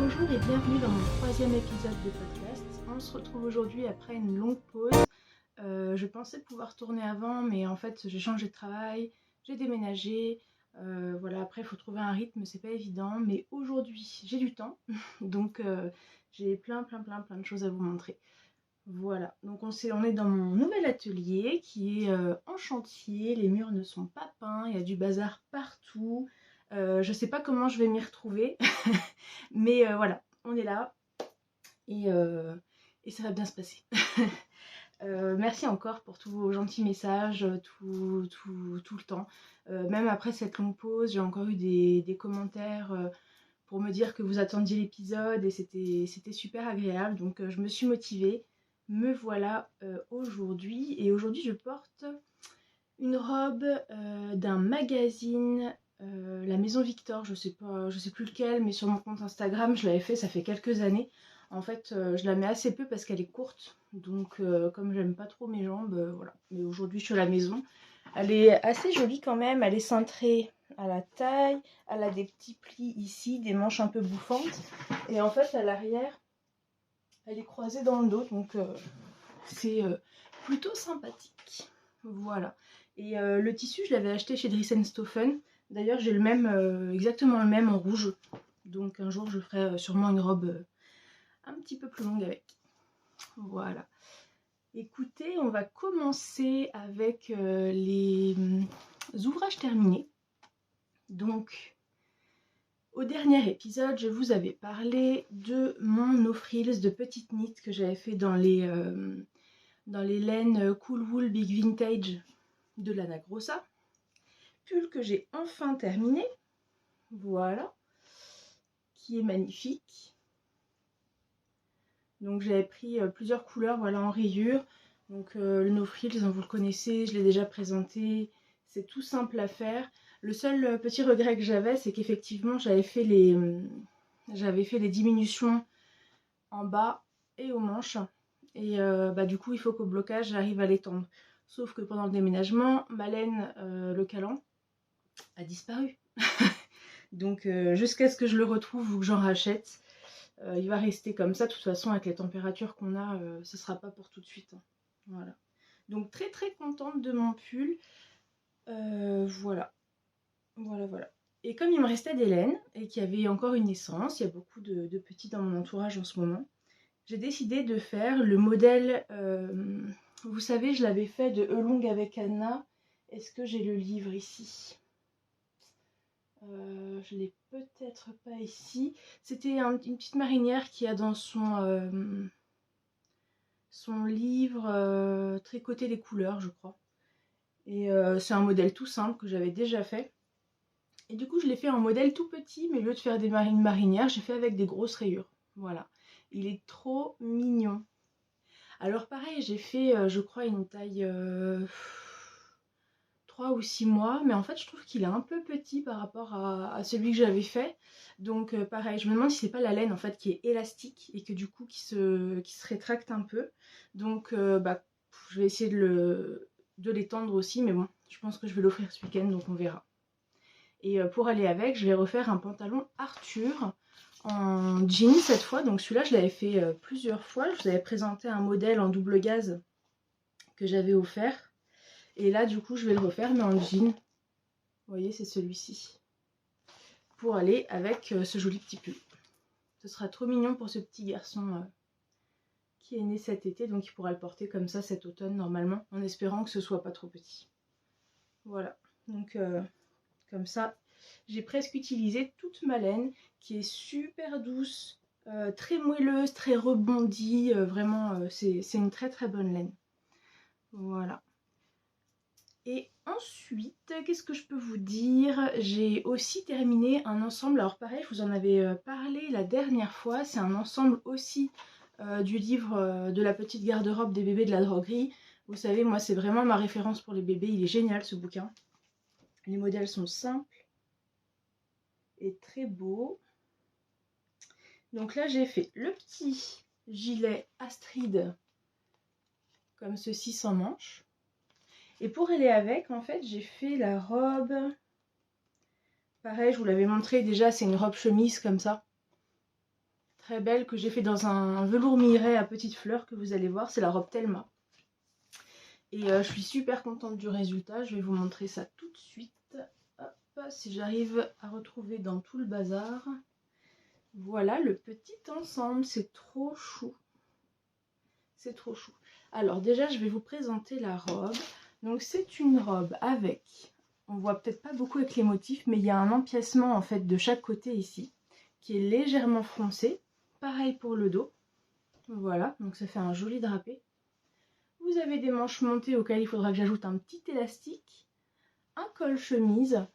Bonjour et bienvenue dans mon troisième épisode de podcast. On se retrouve aujourd'hui après une longue pause. Je pensais pouvoir tourner avant, mais en fait j'ai changé de travail, j'ai déménagé. Voilà, après il faut trouver un rythme, c'est pas évident. Mais aujourd'hui j'ai du temps, donc j'ai plein de choses à vous montrer. Voilà, donc on est dans mon nouvel atelier qui est en chantier. Les murs ne sont pas peints, il y a du bazar partout. Je sais pas comment je vais m'y retrouver, mais voilà, on est là et, euh, et ça va bien se passer. Merci encore pour tous vos gentils messages, tout le temps. Même après cette longue pause, j'ai encore eu des commentaires pour me dire que vous attendiez l'épisode et c'était super agréable. Donc je me suis motivée. Me voilà aujourd'hui. Et aujourd'hui, je porte une robe d'un magazine, La Maison Victor. Je sais pas, je sais plus lequel, mais sur mon compte Instagram, je l'avais fait, ça fait quelques années. En fait, je la mets assez peu parce qu'elle est courte. Donc, comme j'aime pas trop mes jambes, voilà. Mais aujourd'hui, je suis à la maison. Elle est assez jolie quand même. Elle est cintrée à la taille. Elle a des petits plis ici, des manches un peu bouffantes. Et en fait, à l'arrière, elle est croisée dans le dos. Donc, c'est plutôt sympathique. Voilà. Et le tissu, je l'avais acheté chez Dries Stoffen. D'ailleurs, j'ai le même, exactement le même en rouge. Donc, un jour, je ferai sûrement une robe un petit peu plus longue avec. Voilà. Écoutez, on va commencer avec les ouvrages terminés. Donc, au dernier épisode, je vous avais parlé de mon no frills de petite knit que j'avais fait dans les laines Cool Wool Big Vintage de Lana Grossa. Pull que j'ai enfin terminé. Voilà. Qui est magnifique. Donc j'avais pris plusieurs couleurs, voilà, en rayures. Donc le no frills, vous le connaissez, je l'ai déjà présenté. C'est tout simple à faire. Le seul petit regret que j'avais, c'est qu'effectivement j'avais fait les diminutions en bas et aux manches. Et du coup, il faut qu'au blocage, j'arrive à l'étendre. Sauf que pendant le déménagement, ma laine, le calan, a disparu. Donc jusqu'à ce que je le retrouve ou que j'en rachète, il va rester comme ça. De toute façon, avec les températures qu'on a, ce sera pas pour tout de suite, hein. Voilà. Donc très contente de mon pull. Voilà. Voilà. Et comme il me restait des laines et qu'il y avait encore une naissance, il y a beaucoup de petits dans mon entourage en ce moment, j'ai décidé de faire le modèle. Vous savez, je l'avais fait de Elong avec Anna. Est-ce que j'ai le livre ici? Je l'ai peut-être pas ici. C'était une petite marinière qui a dans son livre tricoté les couleurs, je crois. Et c'est un modèle tout simple que j'avais déjà fait. Et du coup, je l'ai fait en modèle tout petit, mais au lieu de faire une marinière, j'ai fait avec des grosses rayures. Voilà. Il est trop mignon. Alors pareil, j'ai fait, je crois, une taille 3 ou 6 mois, mais en fait, je trouve qu'il est un peu petit par rapport à celui que j'avais fait. Donc pareil, je me demande si c'est pas la laine en fait qui est élastique et que du coup qui se rétracte un peu. Donc je vais essayer de l'étendre aussi, mais bon, je pense que je vais l'offrir ce week-end, donc on verra. Et pour aller avec, je vais refaire un pantalon Arthur en jean cette fois. Donc celui-là, je l'avais fait plusieurs fois. Je vous avais présenté un modèle en double gaze que j'avais offert. Et là, du coup, je vais le refaire, mais en jean. Vous voyez, c'est celui-ci. Pour aller avec ce joli petit pull. Ce sera trop mignon pour ce petit garçon qui est né cet été. Donc il pourra le porter comme ça cet automne, normalement, en espérant que ce soit pas trop petit. Voilà. Donc comme ça, j'ai presque utilisé toute ma laine qui est super douce, très moelleuse, très rebondie. Vraiment, c'est une très bonne laine. Voilà. Et ensuite, qu'est-ce que je peux vous dire? J'ai aussi terminé un ensemble. Alors pareil, je vous en avais parlé la dernière fois. C'est un ensemble aussi du livre de la petite garde-robe des bébés de la droguerie. Vous savez, moi, c'est vraiment ma référence pour les bébés. Il est génial, ce bouquin. Les modèles sont simples et très beaux. Donc là, j'ai fait le petit gilet Astrid, comme ceci, sans manches. Et pour aller avec, en fait, j'ai fait la robe. Pareil, je vous l'avais montré déjà, c'est une robe chemise comme ça. très belle que j'ai fait dans un velours miré à petites fleurs que vous allez voir. C'est la robe Thelma. Et je suis super contente du résultat. Je vais vous montrer ça tout de suite. Hop, si j'arrive à retrouver dans tout le bazar. Voilà le petit ensemble. C'est trop chou. C'est trop chou. Alors déjà, je vais vous présenter la robe. Donc c'est une robe avec... On voit peut-être pas beaucoup avec les motifs, mais il y a un empiècement en fait de chaque côté ici, qui est légèrement froncé. Pareil pour le dos. Voilà, donc ça fait un joli drapé. Vous avez des manches montées auxquelles il faudra que j'ajoute un petit élastique. Un col chemise.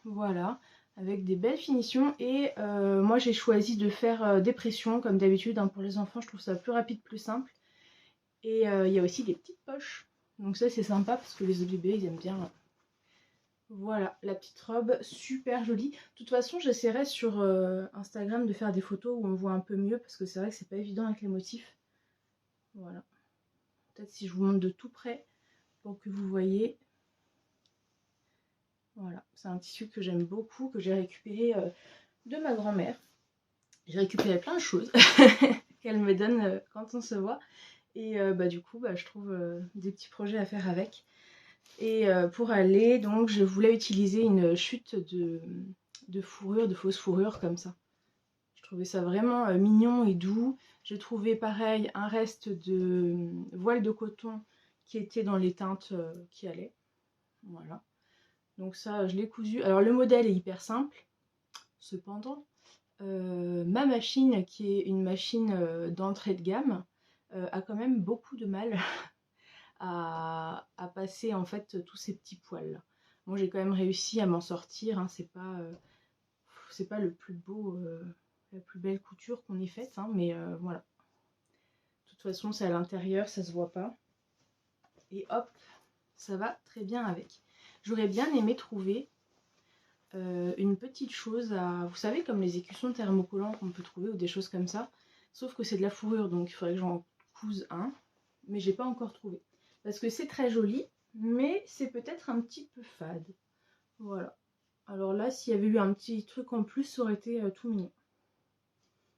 Voilà, avec des belles finitions. Et moi j'ai choisi de faire des pressions comme d'habitude. Hein, pour les enfants, je trouve ça plus rapide, plus simple. Et il y a aussi des petites poches. Donc ça c'est sympa parce que les bébés ils aiment bien... Voilà, la petite robe, super jolie. De toute façon, j'essaierai sur Instagram de faire des photos où on voit un peu mieux parce que c'est vrai que c'est pas évident avec les motifs. Voilà. Peut-être si je vous montre de tout près pour que vous voyez. Voilà, c'est un tissu que j'aime beaucoup, que j'ai récupéré de ma grand-mère. J'ai récupéré plein de choses qu'elle me donne quand on se voit. Et du coup, je trouve des petits projets à faire avec. Et pour aller, donc je voulais utiliser une chute de fourrure, de fausse fourrure comme ça. Je trouvais ça vraiment mignon et doux. J'ai trouvé pareil un reste de voile de coton qui était dans les teintes qui allaient. Voilà. Donc ça, je l'ai cousu. Alors le modèle est hyper simple. Cependant, ma machine, qui est une machine d'entrée de gamme, a quand même beaucoup de mal à passer en fait tous ces petits poils là. Moi j'ai quand même réussi à m'en sortir, hein. C'est pas le plus beau, la plus belle couture qu'on ait faite, hein, mais voilà. De toute façon c'est à l'intérieur, ça se voit pas. Et hop, ça va très bien avec. J'aurais bien aimé trouver une petite chose à... Vous savez comme les écussons thermocollants qu'on peut trouver ou des choses comme ça. Sauf que c'est de la fourrure donc il faudrait que j'en couse un. Mais j'ai pas encore trouvé. Parce que c'est très joli, mais c'est peut-être un petit peu fade. Voilà. Alors là, s'il y avait eu un petit truc en plus, ça aurait été tout mignon.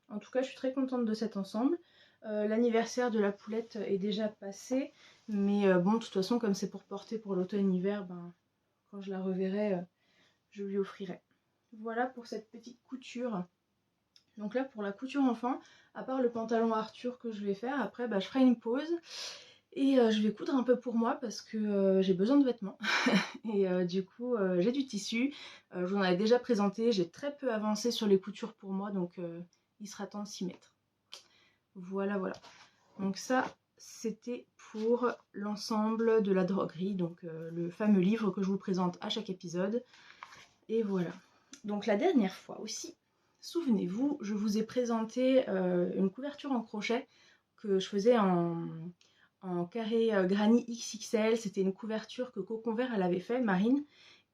En tout cas, je suis très contente de cet ensemble. L'anniversaire de la poulette est déjà passé. Mais bon, de toute façon, comme c'est pour porter pour l'automne-hiver, quand je la reverrai, je lui offrirai. Voilà pour cette petite couture. Donc là, pour la couture enfant, à part le pantalon Arthur que je vais faire, après, je ferai une pause. Et je vais coudre un peu pour moi parce que j'ai besoin de vêtements. Et du coup, j'ai du tissu. Je vous en avais déjà présenté. J'ai très peu avancé sur les coutures pour moi. Donc, il sera temps de s'y mettre. Voilà, voilà. Donc ça, c'était pour l'ensemble de la droguerie. Donc, le fameux livre que je vous présente à chaque épisode. Et voilà. Donc, la dernière fois aussi, souvenez-vous, je vous ai présenté une couverture en crochet que je faisais en carré granit XXL. C'était une couverture que Cocon Vert elle avait fait, Marine,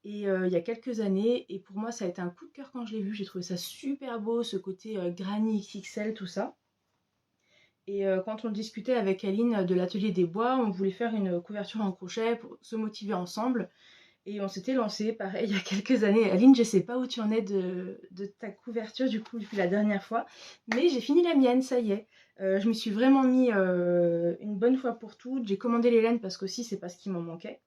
et il y a quelques années. Et pour moi ça a été un coup de cœur quand je l'ai vu. J'ai trouvé ça super beau, ce côté granit XXL, tout ça. Et quand on discutait avec Aline de l'atelier des bois, on voulait faire une couverture en crochet pour se motiver ensemble. Et on s'était lancé, pareil, il y a quelques années. Aline, je sais pas où tu en es de ta couverture, du coup, depuis la dernière fois. Mais j'ai fini la mienne, ça y est. Je m'y suis vraiment mis une bonne fois pour toutes. J'ai commandé les laines parce qu'aussi, c'est pas ce qui m'en manquait.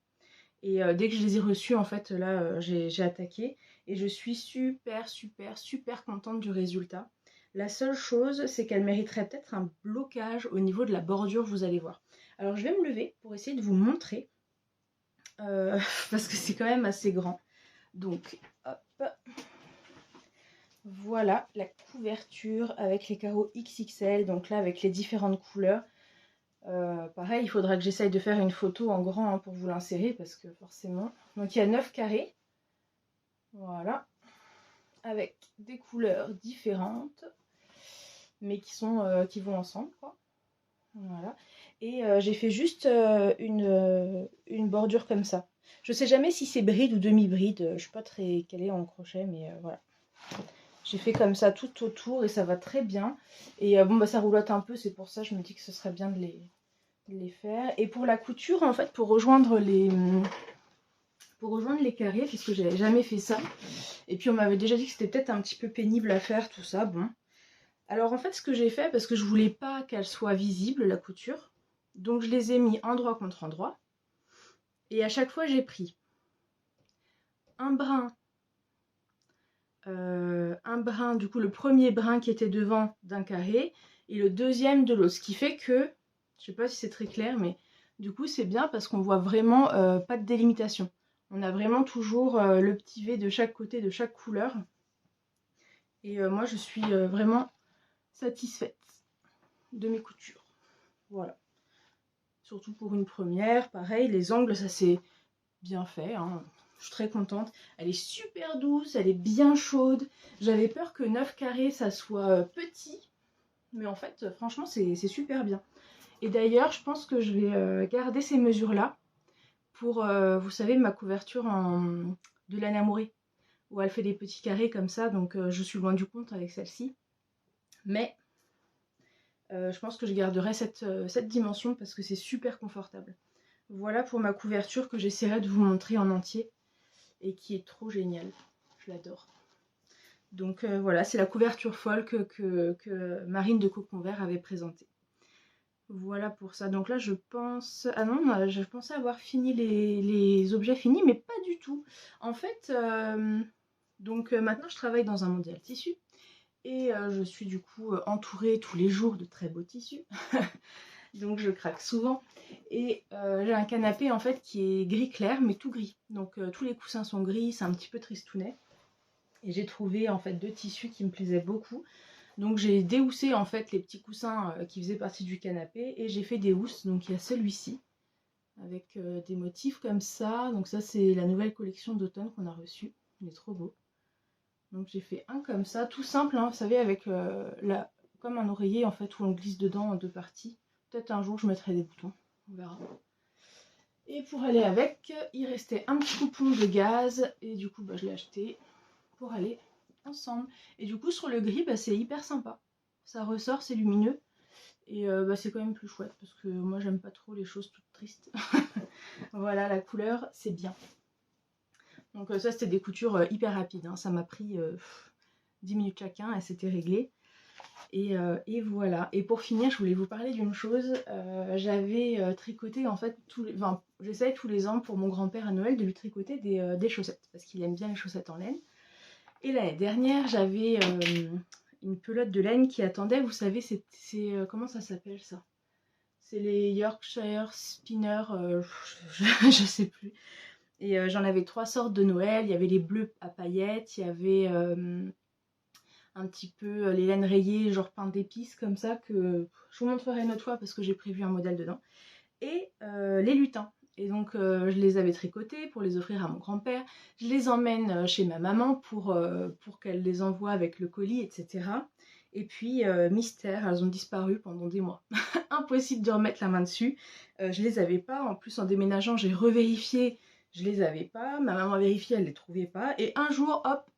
Et dès que je les ai reçues, en fait, là, j'ai attaqué. Et je suis super, super, super contente du résultat. La seule chose, c'est qu'elle mériterait peut-être un blocage au niveau de la bordure, vous allez voir. Alors, je vais me lever pour essayer de vous montrer. Parce que c'est quand même assez grand. Donc, hop. Voilà la couverture avec les carreaux XXL. Donc là, avec les différentes couleurs. Pareil, il faudra que j'essaye de faire une photo en grand hein, pour vous l'insérer. Parce que forcément... Donc, il y a 9 carrés. Voilà. Avec des couleurs différentes. Mais qui vont ensemble, quoi. Voilà. Et j'ai fait juste une bordure comme ça. Je sais jamais si c'est bride ou demi-bride. Je suis pas très calée en crochet, mais voilà. J'ai fait comme ça tout autour et ça va très bien. Et ça roulotte un peu, c'est pour ça que je me dis que ce serait bien de les faire. Et pour la couture, en fait, pour rejoindre les carrés, puisque j'avais jamais fait ça. Et puis on m'avait déjà dit que c'était peut-être un petit peu pénible à faire, tout ça. Bon. Alors en fait ce que j'ai fait, parce que je voulais pas qu'elle soit visible la couture, donc je les ai mis endroit contre endroit, et à chaque fois j'ai pris un brin, du coup le premier brin qui était devant d'un carré, et le deuxième de l'autre, ce qui fait que, je sais pas si c'est très clair, mais du coup c'est bien parce qu'on voit vraiment pas de délimitation. On a vraiment toujours le petit V de chaque côté, de chaque couleur, et moi je suis vraiment satisfaite de mes coutures. Voilà. Surtout pour une première, pareil, les angles, ça c'est bien fait, hein. Je suis très contente. Elle est super douce, elle est bien chaude. J'avais peur que 9 carrés, ça soit petit, mais en fait, franchement, c'est super bien. Et d'ailleurs, je pense que je vais garder ces mesures-là pour, vous savez, ma couverture de laine amourée, où elle fait des petits carrés comme ça, donc je suis loin du compte avec celle-ci. Mais je pense que je garderai cette dimension parce que c'est super confortable. Voilà pour ma couverture que j'essaierai de vous montrer en entier et qui est trop géniale. Je l'adore. Donc voilà, c'est la couverture folle que Marine de Cocon Vert avait présentée. Voilà pour ça. Donc là, je pense... Ah non, je pensais avoir fini les objets finis, mais pas du tout. En fait, donc maintenant, je travaille dans un mondial tissu. Et je suis du coup entourée tous les jours de très beaux tissus. Donc je craque souvent. Et j'ai un canapé en fait qui est gris clair, mais tout gris. Donc tous les coussins sont gris, c'est un petit peu tristounet. Et j'ai trouvé en fait 2 tissus qui me plaisaient beaucoup. Donc j'ai déhoussé en fait les petits coussins qui faisaient partie du canapé et j'ai fait des housses. Donc il y a celui-ci avec des motifs comme ça. Donc ça c'est la nouvelle collection d'automne qu'on a reçue. Il est trop beau. Donc j'ai fait un comme ça, tout simple, hein, vous savez, avec comme un oreiller en fait où on glisse dedans en 2 parties. Peut-être un jour je mettrai des boutons, on verra. Et pour aller avec, il restait un petit coupon de gaz et du coup bah, je l'ai acheté pour aller ensemble. Et du coup sur le gris, bah, c'est hyper sympa. Ça ressort, c'est lumineux et bah, c'est quand même plus chouette parce que moi j'aime pas trop les choses toutes tristes. Voilà, la couleur, c'est bien. Donc ça c'était des coutures hyper rapides, hein. Ça m'a pris 10 minutes chacun et c'était réglé. Et voilà. Et pour finir, je voulais vous parler d'une chose. J'avais tricoté en fait, enfin, j'essaye tous les ans pour mon grand-père à Noël de lui tricoter des chaussettes parce qu'il aime bien les chaussettes en laine. Et l'année dernière, j'avais une pelote de laine qui attendait. Vous savez, comment ça s'appelle ça? C'est les Yorkshire Spinner, je sais plus. Et j'en avais 3 sortes de Noël. Il y avait les bleus à paillettes, il y avait un petit peu les laines rayées, genre pain d'épices comme ça, que je vous montrerai une autre fois parce que j'ai prévu un modèle dedans. Et les lutins. Et donc je les avais tricotés pour les offrir à mon grand-père. Je les emmène chez ma maman pour qu'elle les envoie avec le colis, etc. Et puis mystère, elles ont disparu pendant des mois. Impossible de remettre la main dessus. Je les avais pas. En plus en déménageant, j'ai revérifié. Je les avais pas. Ma maman a vérifié, elle les trouvait pas. Et un jour, hop,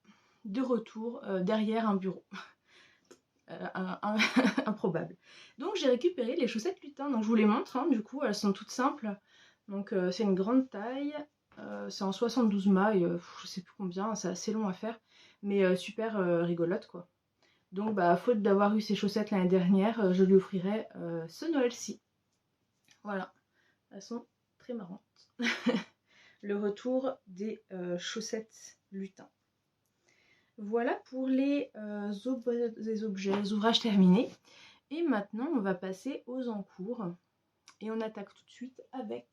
de retour derrière un bureau. Improbable. Donc j'ai récupéré les chaussettes lutin. Donc je vous les montre, hein, du coup elles sont toutes simples. Donc c'est une grande taille. C'est en 72 mailles, je sais plus combien, c'est assez long à faire. Mais super rigolote quoi. Donc bah faute d'avoir eu ces chaussettes l'année dernière, je lui offrirai ce Noël-ci. Voilà. Elles sont très marrantes. Le retour des chaussettes lutin. Voilà pour les objets, les ouvrages terminés. Et maintenant, on va passer aux encours. Et on attaque tout de suite avec,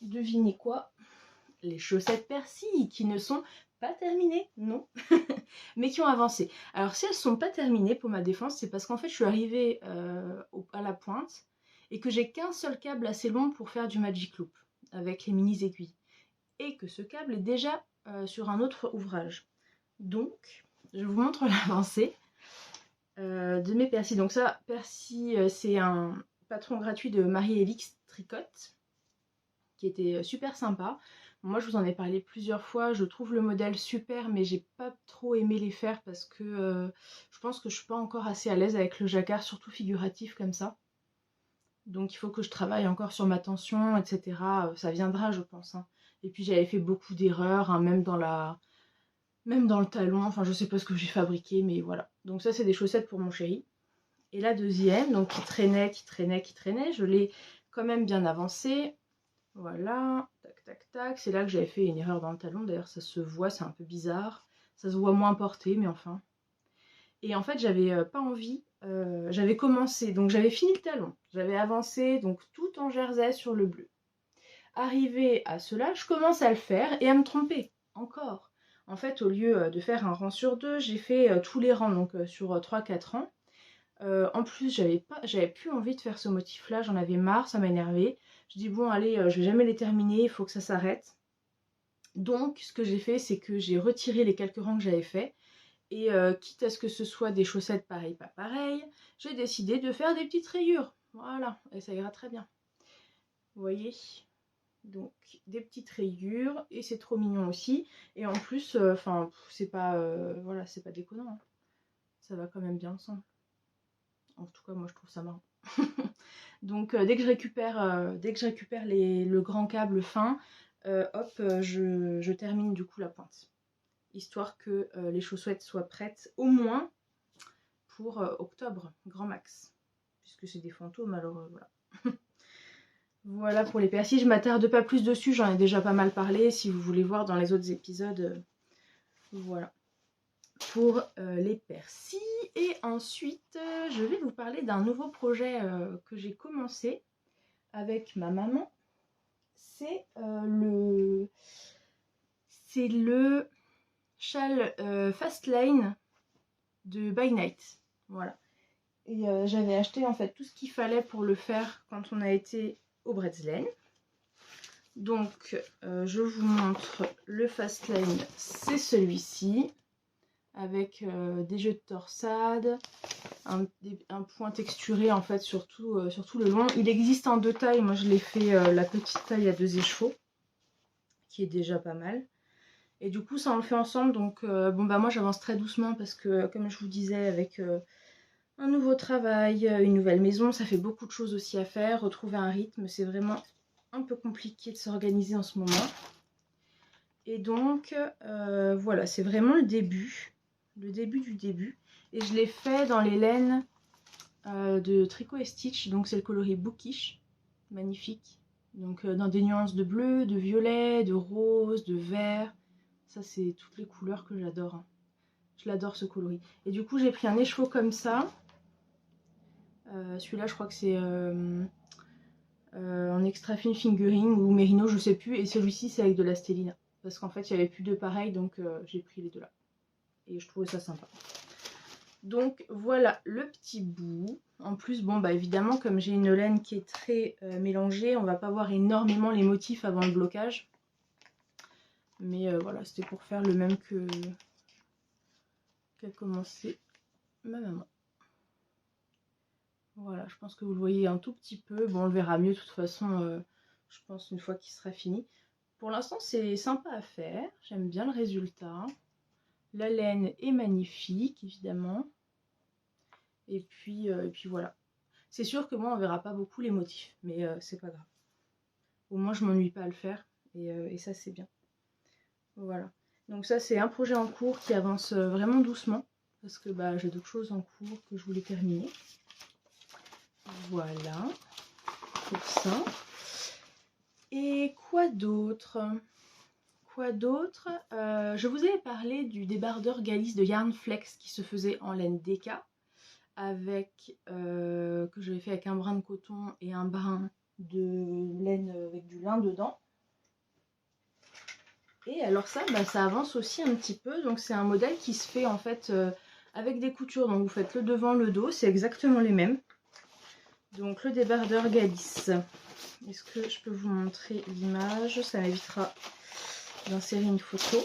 devinez quoi? Les chaussettes persille qui ne sont pas terminées, non, mais qui ont avancé. Alors si elles ne sont pas terminées, pour ma défense, c'est parce qu'en fait je suis arrivée à la pointe et que j'ai qu'un seul câble assez long pour faire du magic loop avec les mini aiguilles. Et que ce câble est déjà sur un autre ouvrage. Donc, je vous montre l'avancée de mes persils. Donc ça, Persil, c'est un patron gratuit de Marie-Élix Tricotte, qui était super sympa. Moi, je vous en ai parlé plusieurs fois. Je trouve le modèle super, mais j'ai pas trop aimé les faire parce que je pense que je suis pas encore assez à l'aise avec le jacquard, surtout figuratif comme ça. Donc il faut que je travaille encore sur ma tension, etc. Ça viendra, je pense, hein. Et puis j'avais fait beaucoup d'erreurs, hein, même dans la même dans le talon, enfin je sais pas ce que j'ai fabriqué, mais voilà. Donc ça c'est des chaussettes pour mon chéri. Et la deuxième, donc qui traînait, je l'ai quand même bien avancée. Voilà, tac tac tac, c'est là que j'avais fait une erreur dans le talon, d'ailleurs ça se voit, c'est un peu bizarre. Ça se voit moins porté, mais enfin. Et en fait j'avais pas envie, j'avais commencé, donc j'avais fini le talon. J'avais avancé, donc tout en jersey sur le bleu. Arrivé à cela, je commence à le faire et à me tromper, encore. En fait, au lieu de faire un rang sur deux, j'ai fait tous les rangs, donc sur 3-4 rangs. En plus, j'avais plus envie de faire ce motif-là, j'en avais marre, ça m'a énervé. Je dis bon, allez, je vais jamais les terminer, il faut que ça s'arrête. Donc, ce que j'ai fait, c'est que j'ai retiré les quelques rangs que j'avais fait. Et quitte à ce que ce soit des chaussettes pareilles, pas pareilles, j'ai décidé de faire des petites rayures. Voilà, et ça ira très bien. Vous voyez? Donc des petites rayures et c'est trop mignon aussi. Et en plus, enfin, c'est pas, voilà, c'est pas déconnant, hein. Ça va quand même bien ensemble. En tout cas, moi je trouve ça marrant. Donc dès que je récupère, le grand câble fin, hop, je termine du coup la pointe. Histoire que les chaussettes soient prêtes au moins pour octobre, grand max. Puisque c'est des fantômes, alors voilà. Voilà pour les persils, je m'attarde pas plus dessus, j'en ai déjà pas mal parlé. Si vous voulez voir dans les autres épisodes, voilà. Pour les persils. Et ensuite, je vais vous parler d'un nouveau projet que j'ai commencé avec ma maman. C'est le châle Fastlane de By Night. Voilà. Et j'avais acheté en fait tout ce qu'il fallait pour le faire quand on a été au Bredslane. Donc je vous montre le Fastlane, c'est celui-ci, avec des jeux de torsade, un point texturé en fait sur tout le long. Il existe en deux tailles, moi je l'ai fait la petite taille à 2 écheveaux, qui est déjà pas mal. Et du coup ça on le fait ensemble, donc bon bah moi j'avance très doucement parce que comme je vous disais, avec un nouveau travail, une nouvelle maison, ça fait beaucoup de choses aussi à faire. Retrouver un rythme, c'est vraiment un peu compliqué de s'organiser en ce moment. Et donc voilà, c'est vraiment le début du début. Et je l'ai fait dans les laines de Tricot et Stitch, donc c'est le coloris Bookish, magnifique. Donc dans des nuances de bleu, de violet, de rose, de vert. Ça c'est toutes les couleurs que j'adore, hein. Je l'adore ce coloris. Et du coup j'ai pris un écheveau comme ça. Celui-là je crois que c'est en extra fine fingering ou mérino, je sais plus. Et celui-ci c'est avec de la stélina. Parce qu'en fait il n'y avait plus de pareil, donc j'ai pris les deux là. Et je trouvais ça sympa. Donc voilà le petit bout. En plus, bon bah évidemment, comme j'ai une laine qui est très mélangée, on va pas voir énormément les motifs avant le blocage. Mais voilà, c'était pour faire le même qu'a commencé ma maman. Voilà, je pense que vous le voyez un tout petit peu. Bon, on le verra mieux de toute façon, je pense, une fois qu'il sera fini. Pour l'instant, c'est sympa à faire. J'aime bien le résultat. La laine est magnifique, évidemment. Et puis voilà. C'est sûr que moi, on verra pas beaucoup les motifs, mais c'est pas grave. Au moins, je m'ennuie pas à le faire, et ça, c'est bien. Voilà. Donc ça, c'est un projet en cours qui avance vraiment doucement, parce que bah, j'ai d'autres choses en cours que je voulais terminer. Voilà, pour ça. Et quoi d'autre? Je vous avais parlé du débardeur Galice de Yarn Flex qui se faisait en laine DK, avec que j'avais fait avec un brin de coton et un brin de laine avec du lin dedans. Et alors ça, bah, ça avance aussi un petit peu. Donc c'est un modèle qui se fait en fait avec des coutures. Donc vous faites le devant, le dos, c'est exactement les mêmes. Donc le débardeur Galice. Est-ce que je peux vous montrer l'image? Ça m'évitera d'insérer une photo.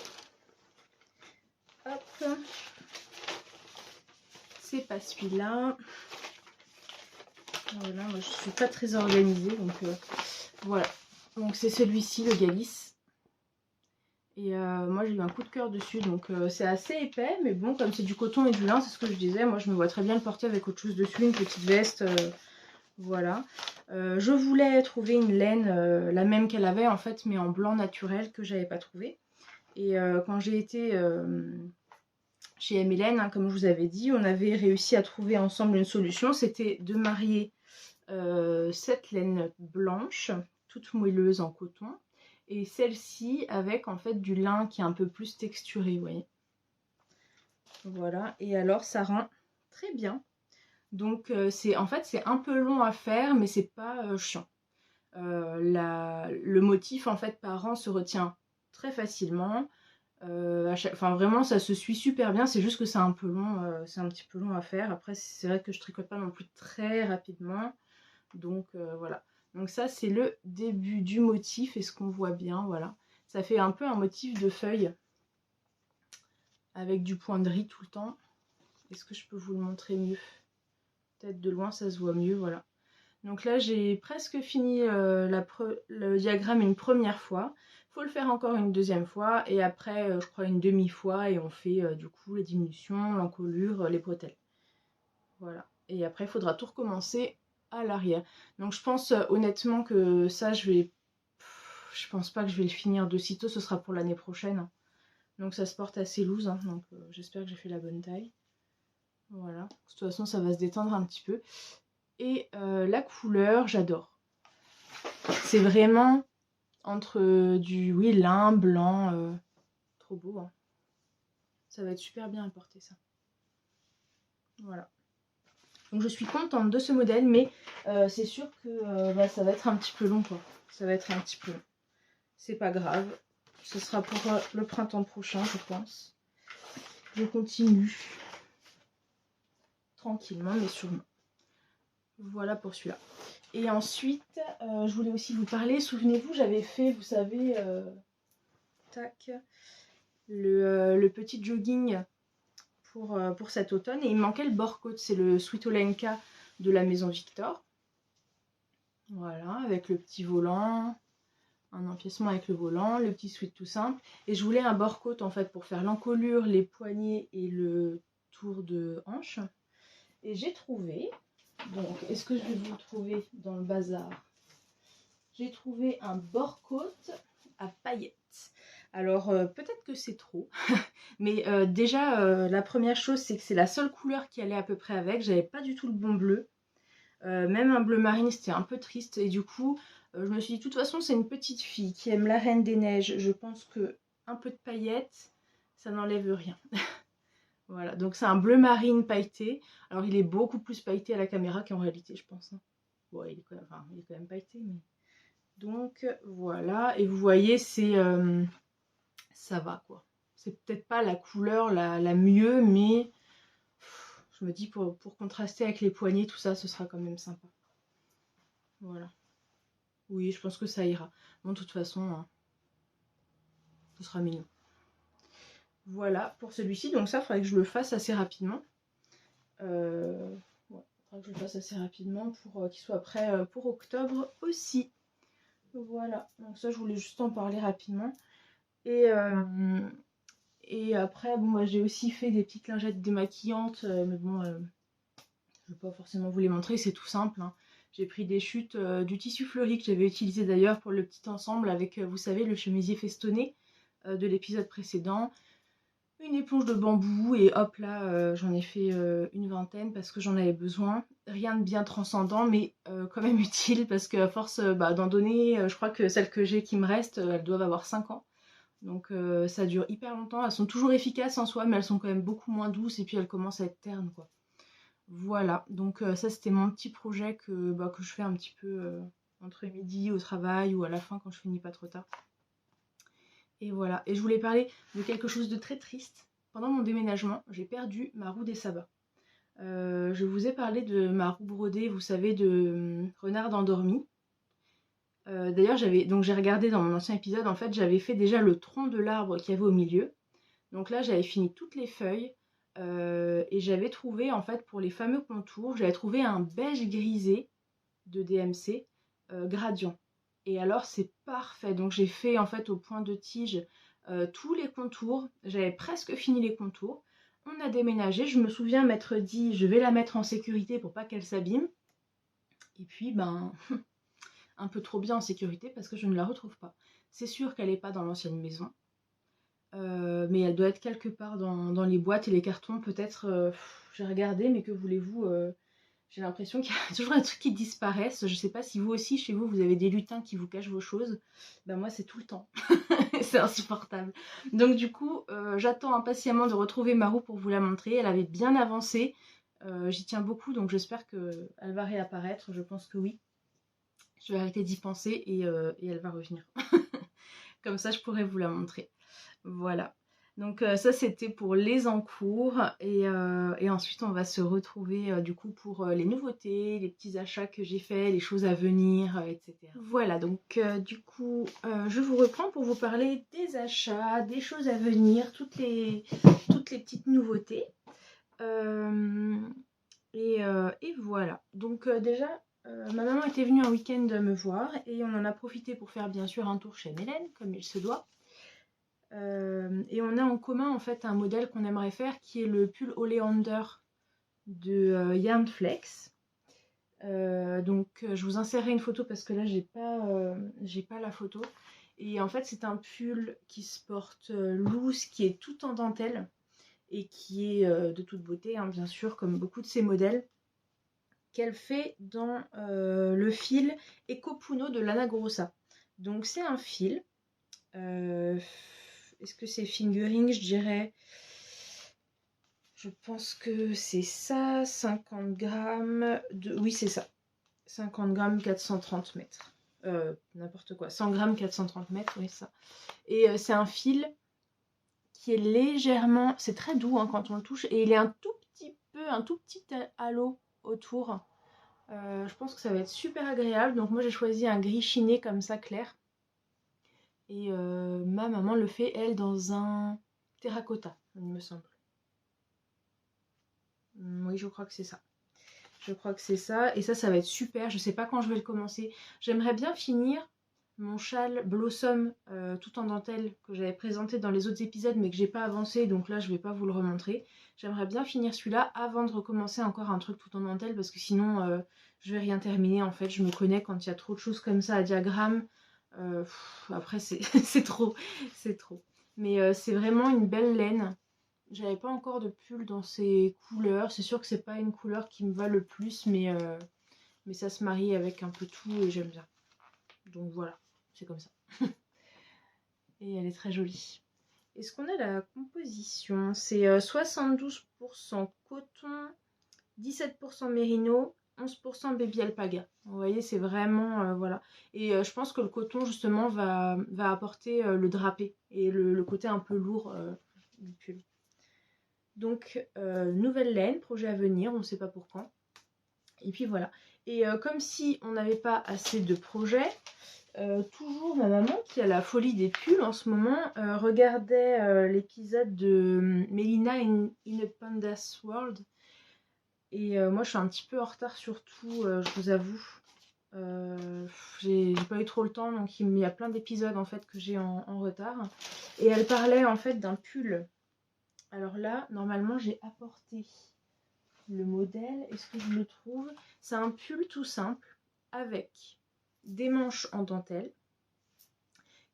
Hop. C'est pas celui-là. Voilà, moi je suis pas très organisée, donc voilà. Donc c'est celui-ci, le Galice. Et moi j'ai eu un coup de cœur dessus, donc c'est assez épais, mais bon, comme c'est du coton et du lin, c'est ce que je disais, moi je me vois très bien le porter avec autre chose dessus, une petite veste, voilà. Je voulais trouver une laine, la même qu'elle avait en fait, mais en blanc naturel, que j'avais pas trouvé. Et quand j'ai été chez MLN, hein, comme je vous avais dit, on avait réussi à trouver ensemble une solution. C'était de marier cette laine blanche, toute moelleuse en coton, et celle-ci avec en fait du lin qui est un peu plus texturé, vous voyez. Voilà, et alors ça rend très bien. Donc en fait c'est un peu long à faire, mais c'est pas chiant. Le motif en fait par rang se retient très facilement. Enfin vraiment ça se suit super bien, c'est juste que c'est un peu long, c'est un petit peu long à faire. Après c'est vrai que je tricote pas non plus très rapidement, donc voilà. Donc ça c'est le début du motif et ce qu'on voit bien, voilà. Ça fait un peu un motif de feuille avec du point de riz tout le temps. Est-ce que je peux vous le montrer mieux? Peut-être de loin ça se voit mieux, voilà. Donc là j'ai presque fini le diagramme une première fois. Il faut le faire encore une deuxième fois et après je crois une demi-fois et on fait du coup les diminutions, l'encolure, les bretelles. Voilà. Et après il faudra tout recommencer à l'arrière. Donc je pense honnêtement que ça je pense pas que je vais le finir de sitôt, ce sera pour l'année prochaine. Donc ça se porte assez loose, hein, donc j'espère que j'ai fait la bonne taille. Voilà. De toute façon ça va se détendre un petit peu. Et la couleur, j'adore. C'est vraiment entre du lin, blanc, trop beau. Hein. Ça va être super bien à porter ça. Voilà. Donc je suis contente de ce modèle, mais c'est sûr que ça va être un petit peu long quoi. Ça va être un petit peu long. C'est pas grave. Ce sera pour le printemps prochain, je pense. Je continue. Tranquillement, mais sûrement. Voilà pour celui-là. Et ensuite, je voulais aussi vous parler. Souvenez-vous, j'avais fait, vous savez, tac, le petit jogging pour cet automne. Et il me manquait le bord-côte. C'est le Sweet Olenka de la maison Victor. Voilà, avec le petit volant. Un empiècement avec le volant. Le petit sweat tout simple. Et je voulais un bord-côte en fait pour faire l'encolure, les poignets et le tour de hanche. Et j'ai trouvé... Donc, est-ce que je vais vous le trouver dans le bazar? J'ai trouvé un bord-côte à paillettes. Alors, peut-être que c'est trop. Mais déjà, la première chose, c'est que c'est la seule couleur qui allait à peu près avec. J'avais pas du tout le bon bleu. Même un bleu marine, c'était un peu triste. Et du coup, je me suis dit, de toute façon, c'est une petite fille qui aime la Reine des Neiges. Je pense que un peu de paillettes, ça n'enlève rien. Voilà, donc c'est un bleu marine pailleté. Alors, il est beaucoup plus pailleté à la caméra qu'en réalité, je pense. Hein. Bon, il est quand même pailleté, mais... Donc, voilà. Et vous voyez, c'est... ça va, quoi. C'est peut-être pas la couleur la mieux, mais... Je me dis, pour contraster avec les poignets, tout ça, ce sera quand même sympa. Voilà. Oui, je pense que ça ira. Bon, de toute façon, hein, ce sera mignon. Voilà pour celui-ci. Donc ça, il faudrait que je le fasse assez rapidement. Ouais, il faudrait que je le fasse assez rapidement pour qu'il soit prêt pour octobre aussi. Voilà. Donc ça, je voulais juste en parler rapidement. Et après, bon, moi, j'ai aussi fait des petites lingettes démaquillantes. Mais bon, je ne vais pas forcément vous les montrer. C'est tout simple. Hein. J'ai pris des chutes du tissu fleuri que j'avais utilisé d'ailleurs pour le petit ensemble avec, vous savez, le chemisier festonné de l'épisode précédent. Une éponge de bambou et hop là, j'en ai fait une vingtaine parce que j'en avais besoin. Rien de bien transcendant, mais quand même utile parce qu'à force d'en donner, je crois que celles que j'ai qui me restent, elles doivent avoir 5 ans. Donc ça dure hyper longtemps. Elles sont toujours efficaces en soi, mais elles sont quand même beaucoup moins douces et puis elles commencent à être ternes, quoi. Voilà, donc ça c'était mon petit projet que je fais un petit peu entre midi au travail ou à la fin quand je finis pas trop tard. Et voilà, et je voulais parler de quelque chose de très triste. Pendant mon déménagement, j'ai perdu ma roue des sabots. Je vous ai parlé de ma roue brodée, vous savez, de renard endormi. D'ailleurs, j'ai regardé dans mon ancien épisode, en fait, j'avais fait déjà le tronc de l'arbre qu'il y avait au milieu. Donc là, j'avais fini toutes les feuilles et j'avais trouvé, en fait, pour les fameux contours, j'avais trouvé un beige grisé de DMC gradient. Et alors, c'est parfait. Donc j'ai fait, en fait, au point de tige tous les contours. J'avais presque fini les contours. On a déménagé. Je me souviens m'être dit, je vais la mettre en sécurité pour pas qu'elle s'abîme. Et puis, un peu trop bien en sécurité parce que je ne la retrouve pas. C'est sûr qu'elle n'est pas dans l'ancienne maison. mais elle doit être quelque part dans les boîtes et les cartons peut-être. J'ai regardé, mais que voulez-vous, j'ai l'impression qu'il y a toujours des trucs qui disparaissent. Je sais pas si vous aussi, chez vous, vous avez des lutins qui vous cachent vos choses. Ben moi, c'est tout le temps. C'est insupportable. Donc du coup, j'attends impatiemment de retrouver ma roue pour vous la montrer. Elle avait bien avancé. J'y tiens beaucoup, donc j'espère qu'elle va réapparaître. Je pense que oui. Je vais arrêter d'y penser et elle va revenir. Comme ça, je pourrais vous la montrer. Voilà. Donc ça, c'était pour les encours. Et ensuite, on va se retrouver du coup pour les nouveautés, les petits achats que j'ai faits, les choses à venir, etc. Voilà, donc du coup, je vous reprends pour vous parler des achats, des choses à venir, toutes les petites nouveautés. Et voilà. Donc déjà, ma maman était venue un week-end me voir et on en a profité pour faire bien sûr un tour chez Mélène, comme il se doit. Et on a en commun en fait un modèle qu'on aimerait faire qui est le pull Oleander de Yarn Flex. Donc je vous insérerai une photo parce que là j'ai pas la photo. Et en fait c'est un pull qui se porte loose, qui est tout en dentelle et qui est de toute beauté, hein, bien sûr, comme beaucoup de ces modèles, qu'elle fait dans le fil Ecopuno de Lana Grossa. Donc c'est un fil. Est-ce que c'est fingering? Je dirais. Je pense que c'est ça, 50 grammes. Oui, c'est ça. 50 grammes, 430 mètres. N'importe quoi. 100 grammes, 430 mètres, oui, ça. Et c'est un fil qui est légèrement. C'est très doux hein, quand on le touche. Et il est un tout petit halo autour. Je pense que ça va être super agréable. Donc moi j'ai choisi un gris chiné comme ça clair. Et ma maman le fait elle dans un terracotta, il me semble. Oui, je crois que c'est ça. Je crois que c'est ça. Et ça va être super. Je sais pas quand je vais le commencer. J'aimerais bien finir mon châle Blossom tout en dentelle que j'avais présenté dans les autres épisodes mais que j'ai pas avancé. Donc là, je vais pas vous le remontrer. J'aimerais bien finir celui-là avant de recommencer encore un truc tout en dentelle parce que sinon, je vais rien terminer. En fait, je me connais quand il y a trop de choses comme ça à diagramme. Après, c'est trop. C'est trop. Mais c'est vraiment une belle laine. J'avais pas encore de pull dans ces couleurs. C'est sûr que c'est pas une couleur qui me va le plus, mais ça se marie avec un peu tout et j'aime bien. Donc voilà, c'est comme ça. Et elle est très jolie. Est-ce qu'on a la composition? C'est 72% coton, 17% mérino, 11% baby alpaga. Vous voyez, c'est vraiment... voilà. Et je pense que le coton, justement, va apporter le drapé et le côté un peu lourd du pull. Donc, nouvelle laine, projet à venir, on ne sait pas pour quand. Et puis voilà. Et comme si on n'avait pas assez de projets, toujours ma maman, qui a la folie des pulls en ce moment, regardait l'épisode de Melina in a Panda's World. Et moi, je suis un petit peu en retard sur tout, je vous avoue. J'ai pas eu trop le temps, donc il y a plein d'épisodes en fait que j'ai en retard. Et elle parlait en fait d'un pull. Alors là, normalement, j'ai apporté le modèle. Est-ce que je le trouve? C'est un pull tout simple avec des manches en dentelle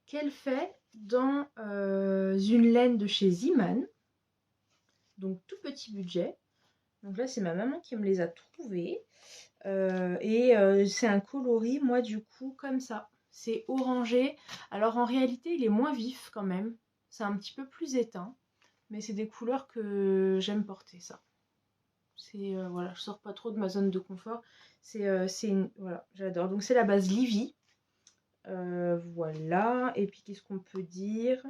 qu'elle fait dans une laine de chez Zeeman. Donc tout petit budget. Donc là, c'est ma maman qui me les a trouvés. C'est un coloris, moi du coup, comme ça. C'est orangé. Alors en réalité, il est moins vif quand même. C'est un petit peu plus éteint. Mais c'est des couleurs que j'aime porter, ça. C'est voilà, je sors pas trop de ma zone de confort. Voilà, j'adore. Donc c'est la base Livy. Voilà. Et puis qu'est-ce qu'on peut dire?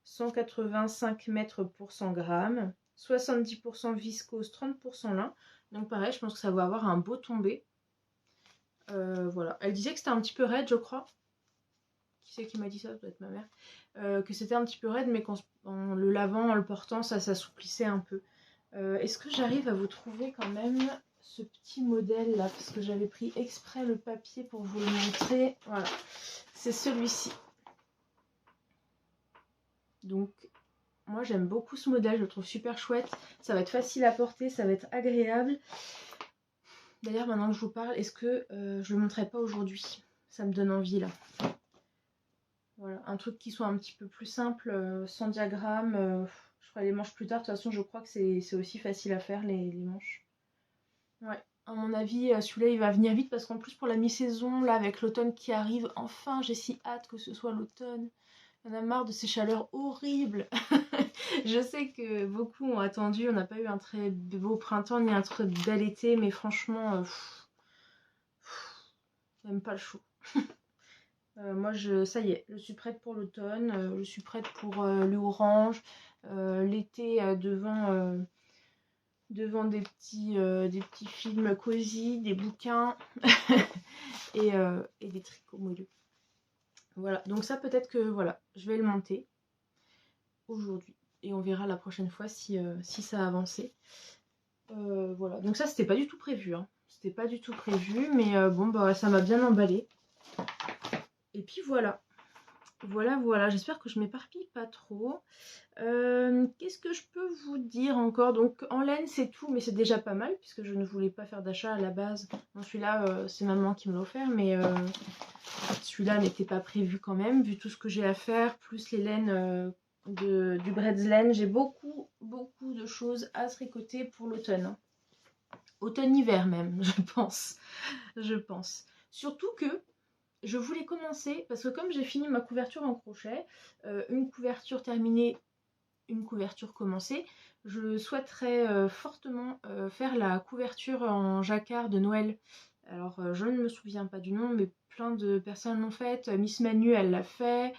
185 mètres pour 100 grammes. 70% viscose, 30% lin. Donc pareil, je pense que ça va avoir un beau tombé. Voilà. Elle disait que c'était un petit peu raide, je crois. Qui c'est qui m'a dit ça? Ça doit être ma mère. Que c'était un petit peu raide, mais en le lavant, en le portant, ça s'assouplissait un peu. Est-ce que j'arrive à vous trouver quand même ce petit modèle là? Parce que j'avais pris exprès le papier pour vous le montrer. Voilà. C'est celui-ci. Donc, moi j'aime beaucoup ce modèle. Je le trouve super chouette. Ça va être facile à porter. Ça va être agréable. D'ailleurs, maintenant que je vous parle, est-ce que je le montrerai pas aujourd'hui? Ça me donne envie là. Voilà, un truc qui soit un petit peu plus simple, sans diagramme. Je ferai les manches plus tard. De toute façon, je crois que c'est aussi facile à faire les manches. Ouais, à mon avis, celui-là, il va venir vite parce qu'en plus, pour la mi-saison, là, avec l'automne qui arrive, enfin, j'ai si hâte que ce soit l'automne. On a marre de ces chaleurs horribles. Je sais que beaucoup ont attendu, on n'a pas eu un très beau printemps ni un très bel été, mais franchement, j'aime pas le chaud. Moi, ça y est, je suis prête pour l'automne, je suis prête pour l'orange, l'été devant des petits films cosy, des bouquins et des tricots moelleux. Voilà, donc ça peut-être que voilà, je vais le monter aujourd'hui et on verra la prochaine fois si ça a avancé. Voilà, donc ça c'était pas du tout prévu, hein. C'était pas du tout prévu, mais bon bah ça m'a bien emballé. Et puis voilà. Voilà, j'espère que je m'éparpille pas trop. Qu'est-ce que je peux vous dire encore? Donc en laine c'est tout, mais c'est déjà pas mal puisque je ne voulais pas faire d'achat à la base. Bon, celui-là c'est maman qui me l'a offert, mais celui-là n'était pas prévu quand même vu tout ce que j'ai à faire, plus les laines du Bredslaine. J'ai beaucoup de choses à tricoter pour l'automne. Automne-hiver même, je pense. Surtout que je voulais commencer, parce que comme j'ai fini ma couverture en crochet, une couverture terminée, une couverture commencée, je souhaiterais fortement faire la couverture en jacquard de Noël. Alors je ne me souviens pas du nom, mais plein de personnes l'ont faite. Miss Manu, elle l'a fait.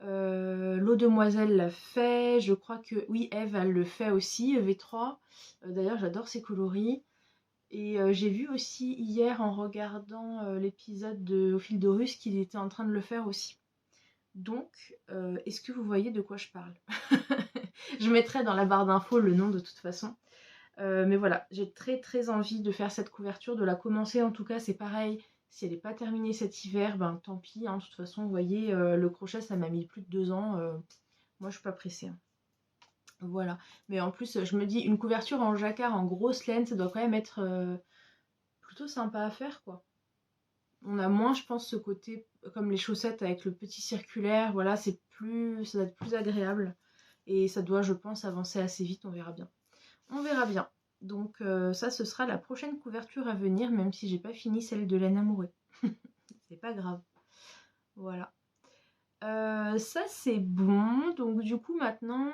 L'eau demoiselle l'a fait. Je crois que oui, Eve, elle le fait aussi, EV3. D'ailleurs, j'adore ses coloris. Et j'ai vu aussi hier en regardant l'épisode de Au fil d'Horus qu'il était en train de le faire aussi. Donc, est-ce que vous voyez de quoi je parle? Je mettrai dans la barre d'infos le nom de toute façon. Mais voilà, j'ai très envie de faire cette couverture, de la commencer en tout cas, c'est pareil. Si elle n'est pas terminée cet hiver, ben tant pis, hein. De toute façon, vous voyez, le crochet ça m'a mis plus de 2 ans. Moi je suis pas pressée, hein. Voilà. Mais en plus, je me dis, une couverture en jacquard, en grosse laine, ça doit quand même être plutôt sympa à faire, quoi. On a moins, je pense, ce côté comme les chaussettes avec le petit circulaire. Voilà, ça doit être plus agréable. Et ça doit, je pense, avancer assez vite. On verra bien. On verra bien. Donc ça, ce sera la prochaine couverture à venir, même si j'ai pas fini celle de laine amoureux. C'est pas grave. Voilà. Ça, c'est bon. Donc du coup, maintenant,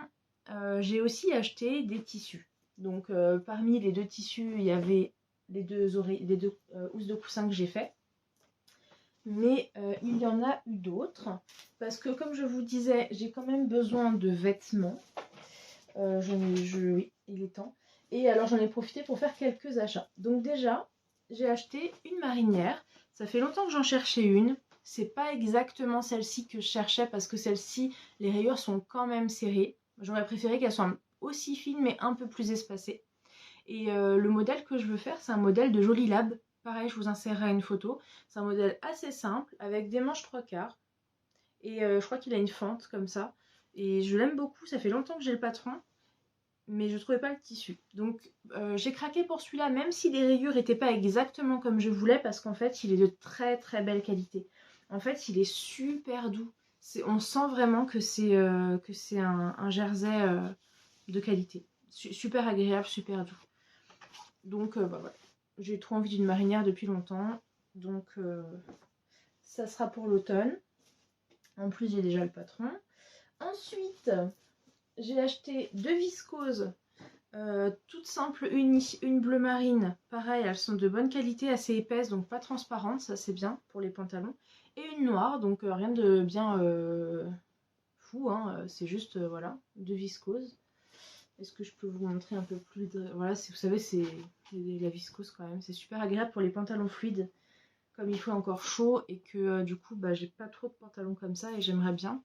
j'ai aussi acheté des tissus. Donc parmi les deux tissus, il y avait les deux housses de coussin que j'ai fait. Mais il y en a eu d'autres. Parce que comme je vous disais, j'ai quand même besoin de vêtements. Oui, il est temps. Et alors j'en ai profité pour faire quelques achats. Donc déjà, j'ai acheté une marinière. Ça fait longtemps que j'en cherchais une. C'est pas exactement celle-ci que je cherchais parce que celle-ci, les rayures sont quand même serrées. J'aurais préféré qu'elles soient aussi fines mais un peu plus espacées. Et le modèle que je veux faire, c'est un modèle de Joli Lab. Pareil, je vous insérerai une photo. C'est un modèle assez simple avec des manches 3/4. Et je crois qu'il a une fente comme ça. Et je l'aime beaucoup. Ça fait longtemps que j'ai le patron, mais je trouvais pas le tissu. Donc j'ai craqué pour celui-là, même si les rayures n'étaient pas exactement comme je voulais, parce qu'en fait il est de très belle qualité. En fait il est super doux. On sent vraiment que c'est un jersey de qualité. Super agréable, super doux. Donc bah voilà. J'ai trop envie d'une marinière depuis longtemps. Donc ça sera pour l'automne. En plus j'ai déjà le patron. Ensuite, j'ai acheté 2 viscoses toutes simples unies, une bleu marine, pareil, elles sont de bonne qualité, assez épaisses, donc pas transparentes, ça c'est bien pour les pantalons, et une noire, donc rien de bien fou, hein, c'est juste, voilà, 2 viscoses. Est-ce que je peux vous montrer un peu plus de... Voilà, vous savez, c'est la viscose quand même, c'est super agréable pour les pantalons fluides, comme il faut encore chaud, et que du coup, bah, j'ai pas trop de pantalons comme ça, et j'aimerais bien.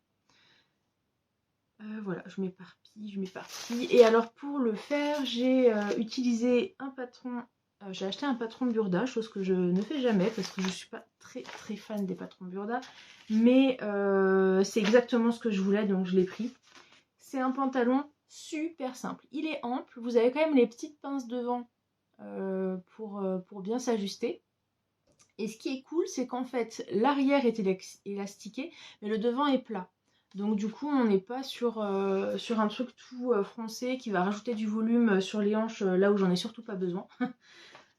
Voilà, je m'éparpille. Et alors pour le faire, j'ai utilisé un patron, j'ai acheté un patron Burda, chose que je ne fais jamais parce que je suis pas très fan des patrons Burda. Mais c'est exactement ce que je voulais, donc je l'ai pris. C'est un pantalon super simple. Il est ample, vous avez quand même les petites pinces devant pour bien s'ajuster. Et ce qui est cool, c'est qu'en fait, l'arrière est élastiqué, mais le devant est plat. Donc du coup, on n'est pas sur un truc tout froncé qui va rajouter du volume sur les hanches là où j'en ai surtout pas besoin.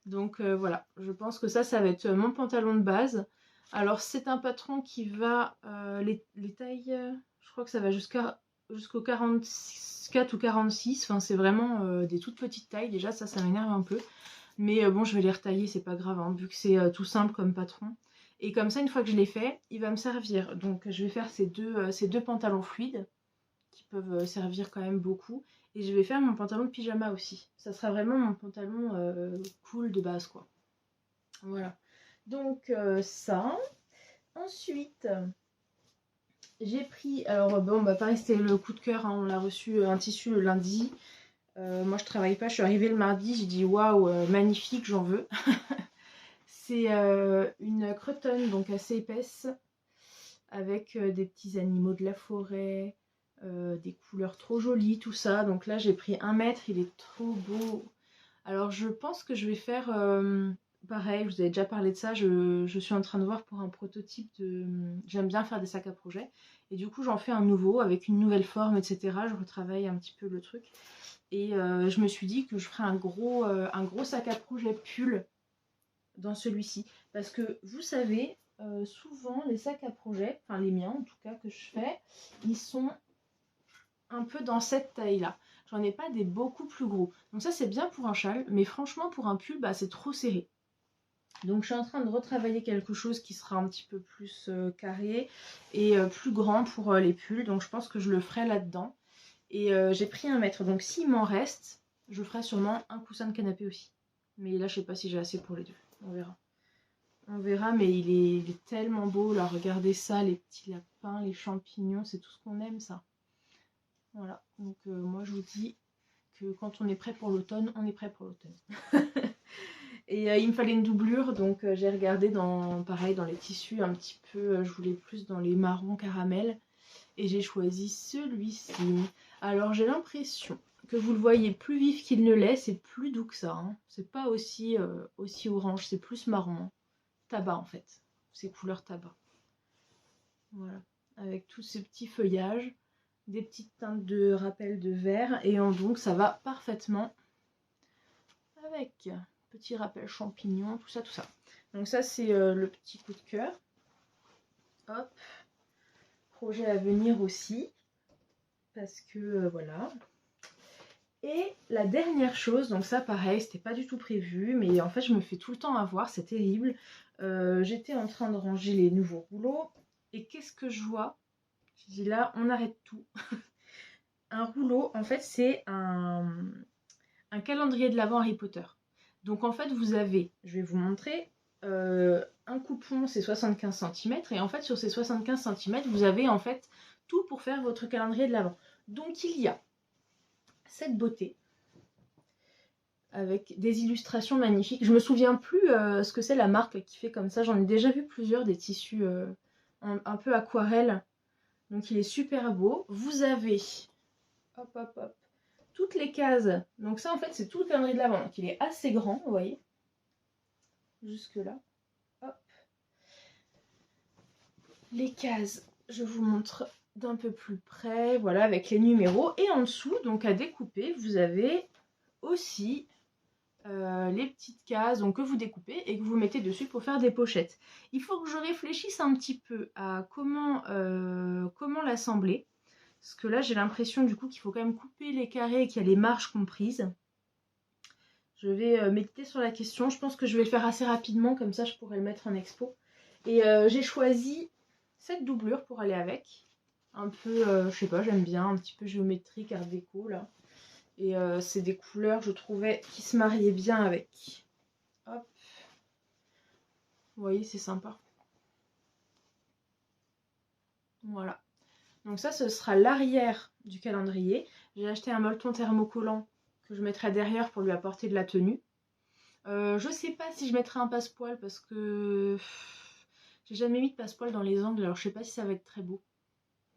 Donc voilà, je pense que ça va être mon pantalon de base. Alors c'est un patron qui va, les tailles, je crois que ça va jusqu'au 44 ou 46. Enfin c'est vraiment des toutes petites tailles, déjà ça m'énerve un peu. Mais bon, je vais les retailler, c'est pas grave, hein, vu que c'est tout simple comme patron. Et comme ça, une fois que je l'ai fait, il va me servir. Donc je vais faire ces deux pantalons fluides qui peuvent servir quand même beaucoup. Et je vais faire mon pantalon de pyjama aussi. Ça sera vraiment mon pantalon cool de base, quoi. Voilà. Donc ça. Ensuite, j'ai pris... Alors bon, bah pareil, c'était le coup de cœur, hein, on l'a reçu un tissu le lundi. Moi, je travaille pas, je suis arrivée le mardi, j'ai dit waouh, magnifique, j'en veux. C'est une cretonne, donc assez épaisse, avec des petits animaux de la forêt, des couleurs trop jolies, tout ça. Donc là, j'ai pris 1 mètre, il est trop beau. Alors, je pense que je vais faire pareil, je vous avais déjà parlé de ça. Je suis en train de voir pour un prototype de. J'aime bien faire des sacs à projet. Et du coup, j'en fais un nouveau avec une nouvelle forme, etc. Je retravaille un petit peu le truc. Et je me suis dit que je ferais un gros sac à projet pull dans celui-ci. Parce que vous savez, souvent les sacs à projet, enfin les miens en tout cas que je fais, ils sont un peu dans cette taille-là. J'en ai pas des beaucoup plus gros. Donc ça c'est bien pour un châle, mais franchement pour un pull, bah, c'est trop serré. Donc je suis en train de retravailler quelque chose qui sera un petit peu plus carré et plus grand pour les pulls. Donc je pense que je le ferai là-dedans. Et j'ai pris 1 mètre. Donc s'il m'en reste, je ferai sûrement un coussin de canapé aussi. Mais là je sais pas si j'ai assez pour les deux. On verra. On verra, mais il est tellement beau là. Regardez ça, les petits lapins, les champignons, c'est tout ce qu'on aime ça. Voilà. Donc moi je vous dis que quand on est prêt pour l'automne, on est prêt pour l'automne. Et il me fallait une doublure, donc j'ai regardé pareil, dans les tissus un petit peu, je voulais plus dans les marrons caramel. Et j'ai choisi celui-ci. Alors j'ai l'impression que vous le voyez plus vif qu'il ne l'est, c'est plus doux que ça. Hein. C'est pas aussi orange, c'est plus marron. Hein. Tabac en fait, c'est couleur tabac. Voilà, avec tous ces petits feuillages, des petites teintes de rappel de vert, et donc ça va parfaitement avec petit rappel champignon, tout ça, tout ça. Donc ça c'est le petit coup de cœur. Hop, projet à venir aussi, parce que voilà. Et la dernière chose, donc ça pareil, c'était pas du tout prévu, mais en fait je me fais tout le temps avoir, c'est terrible. J'étais en train de ranger les nouveaux rouleaux, et qu'est-ce que je vois? Je dis là, on arrête tout. Un rouleau, en fait, c'est un calendrier de l'Avent Harry Potter. Donc en fait, vous avez, je vais vous montrer, un coupon, c'est 75 cm, et en fait, sur ces 75 cm, vous avez en fait tout pour faire votre calendrier de l'Avent. Donc il y a cette beauté avec des illustrations magnifiques. Je me souviens plus ce que c'est la marque qui fait comme ça. J'en ai déjà vu plusieurs, des tissus un peu aquarelle. Donc il est super beau. Vous avez, hop hop hop, toutes les cases. Donc ça en fait c'est tout le calendrier de l'Avent. Donc il est assez grand, vous voyez. Jusque là. Hop. Les cases, je vous montre d'un peu plus près. Voilà, avec les numéros. Et en dessous, donc à découper, vous avez aussi les petites cases donc, que vous découpez et que vous mettez dessus pour faire des pochettes. Il faut que je réfléchisse un petit peu à comment l'assembler. Parce que là, j'ai l'impression du coup qu'il faut quand même couper les carrés et qu'il y a les marges comprises. Je vais méditer sur la question. Je pense que je vais le faire assez rapidement, comme ça je pourrai le mettre en expo. Et j'ai choisi cette doublure pour aller avec. Un peu, je sais pas, j'aime bien, un petit peu géométrique, art déco là. Et c'est des couleurs, je trouvais, qui se mariaient bien avec. Hop. Vous voyez, c'est sympa. Voilà. Donc ça, ce sera l'arrière du calendrier. J'ai acheté un molleton thermocollant que je mettrai derrière pour lui apporter de la tenue. Je sais pas si je mettrai un passepoil parce que j'ai jamais mis de passepoil dans les angles. Alors je sais pas si ça va être très beau.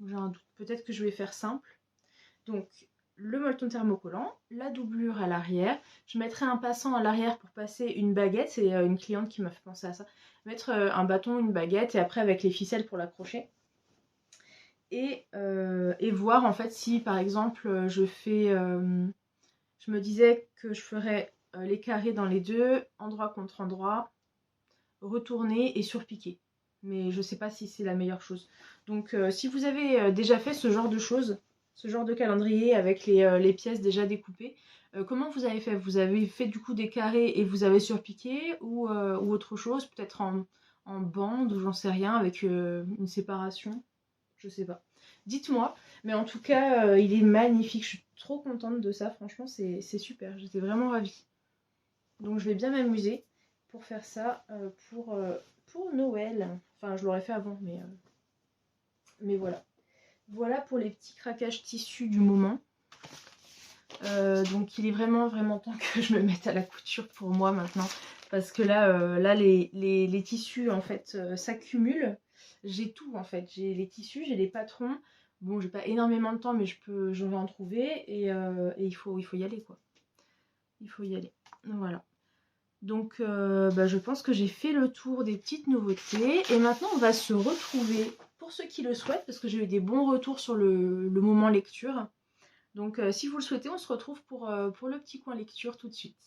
J'ai un doute. Peut-être que je vais faire simple. Donc le molleton thermocollant, la doublure à l'arrière. Je mettrai un passant à l'arrière pour passer une baguette. C'est une cliente qui m'a fait penser à ça. Mettre un bâton, une baguette et après avec les ficelles pour l'accrocher. Et voir en fait si par exemple je fais... je me disais que je ferais les carrés dans les deux, endroit contre endroit, retourner et surpiquer. Mais je sais pas si c'est la meilleure chose. Donc si vous avez déjà fait ce genre de choses, ce genre de calendrier avec les pièces déjà découpées, comment vous avez fait? Vous avez fait du coup des carrés et vous avez surpiqué ou autre chose, peut-être en bande ou j'en sais rien, avec une séparation, je sais pas. Dites-moi, mais en tout cas, il est magnifique, je suis trop contente de ça, franchement c'est super, j'étais vraiment ravie. Donc je vais bien m'amuser pour faire ça pour Noël. Enfin, je l'aurais fait avant, mais voilà. Voilà pour les petits craquages tissus du moment. Donc il est vraiment vraiment temps que je me mette à la couture pour moi maintenant. Parce que là les tissus en fait s'accumulent. J'ai tout en fait. J'ai les tissus, j'ai les patrons. Bon, j'ai pas énormément de temps, mais je vais en trouver. Et il faut y aller quoi. Il faut y aller. Voilà. Donc je pense que j'ai fait le tour des petites nouveautés. Et maintenant on va se retrouver pour ceux qui le souhaitent, parce que j'ai eu des bons retours sur le moment lecture. Donc si vous le souhaitez, on se retrouve pour le petit coin lecture tout de suite.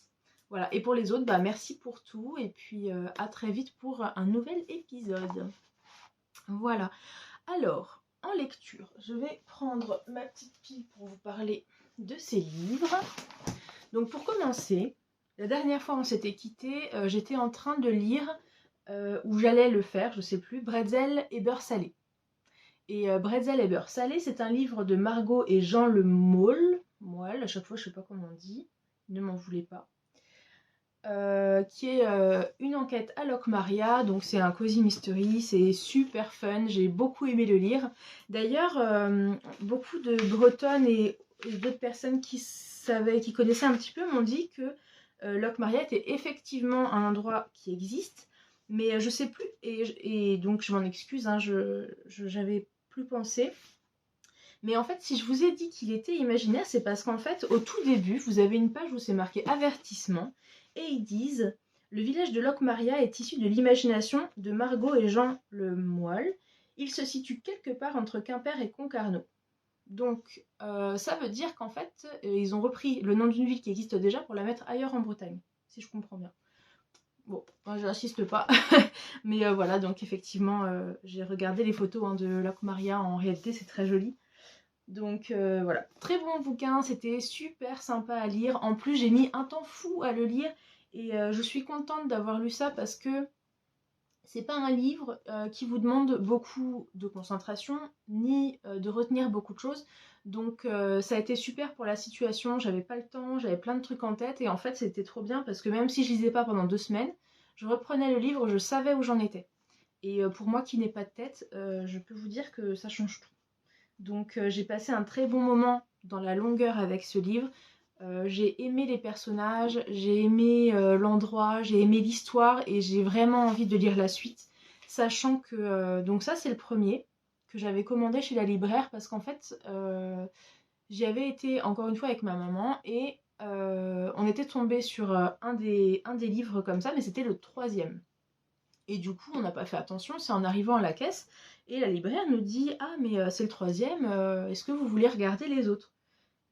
Voilà, et pour les autres, merci pour tout. Et puis à très vite pour un nouvel épisode. Voilà. Alors, en lecture, je vais prendre ma petite pile pour vous parler de ces livres. Donc pour commencer, la dernière fois on s'était quitté, j'étais en train de lire, ou j'allais le faire, je sais plus, Bretzel et beurre salé. Et Bretzel et beurre salé, c'est un livre de Margot et Jean Le Maule, à chaque fois je sais pas comment on dit, ne m'en voulez pas. Qui est une enquête à Locmaria, donc c'est un cozy mystery, c'est super fun, j'ai beaucoup aimé le lire. D'ailleurs, beaucoup de Bretonnes et d'autres personnes qui connaissaient un petit peu m'ont dit que Locmaria était effectivement un endroit qui existe, mais je sais plus, et donc je m'en excuse, hein, j'avais plus pensé. Mais en fait, si je vous ai dit qu'il était imaginaire, c'est parce qu'en fait, au tout début, vous avez une page où c'est marqué avertissement, et ils disent le village de Locmaria est issu de l'imagination de Margot et Jean Le Moyle. Il se situe quelque part entre Quimper et Concarneau. Donc, ça veut dire qu'en fait, ils ont repris le nom d'une ville qui existe déjà pour la mettre ailleurs en Bretagne, si je comprends bien. Bon, moi je n'insiste pas, mais voilà, donc effectivement, j'ai regardé les photos de Locmaria, en réalité c'est très joli. Donc voilà, très bon bouquin, c'était super sympa à lire. En plus, j'ai mis un temps fou à le lire et je suis contente d'avoir lu ça parce que c'est pas un livre qui vous demande beaucoup de concentration ni de retenir beaucoup de choses. Donc ça a été super pour la situation, j'avais pas le temps, j'avais plein de trucs en tête et en fait c'était trop bien parce que même si je lisais pas pendant 2 semaines, je reprenais le livre, je savais où j'en étais. Et pour moi qui n'ai pas de tête, je peux vous dire que ça change tout. Donc j'ai passé un très bon moment dans la longueur avec ce livre. J'ai aimé les personnages, j'ai aimé l'endroit, j'ai aimé l'histoire et j'ai vraiment envie de lire la suite. Sachant que, donc ça c'est le premier que j'avais commandé chez la libraire parce qu'en fait j'y avais été encore une fois avec ma maman et on était tombé sur un des livres comme ça, mais c'était le troisième. Et du coup, on n'a pas fait attention, c'est en arrivant à la caisse, et la libraire nous dit « Ah, mais c'est le troisième, est-ce que vous voulez regarder les autres ?»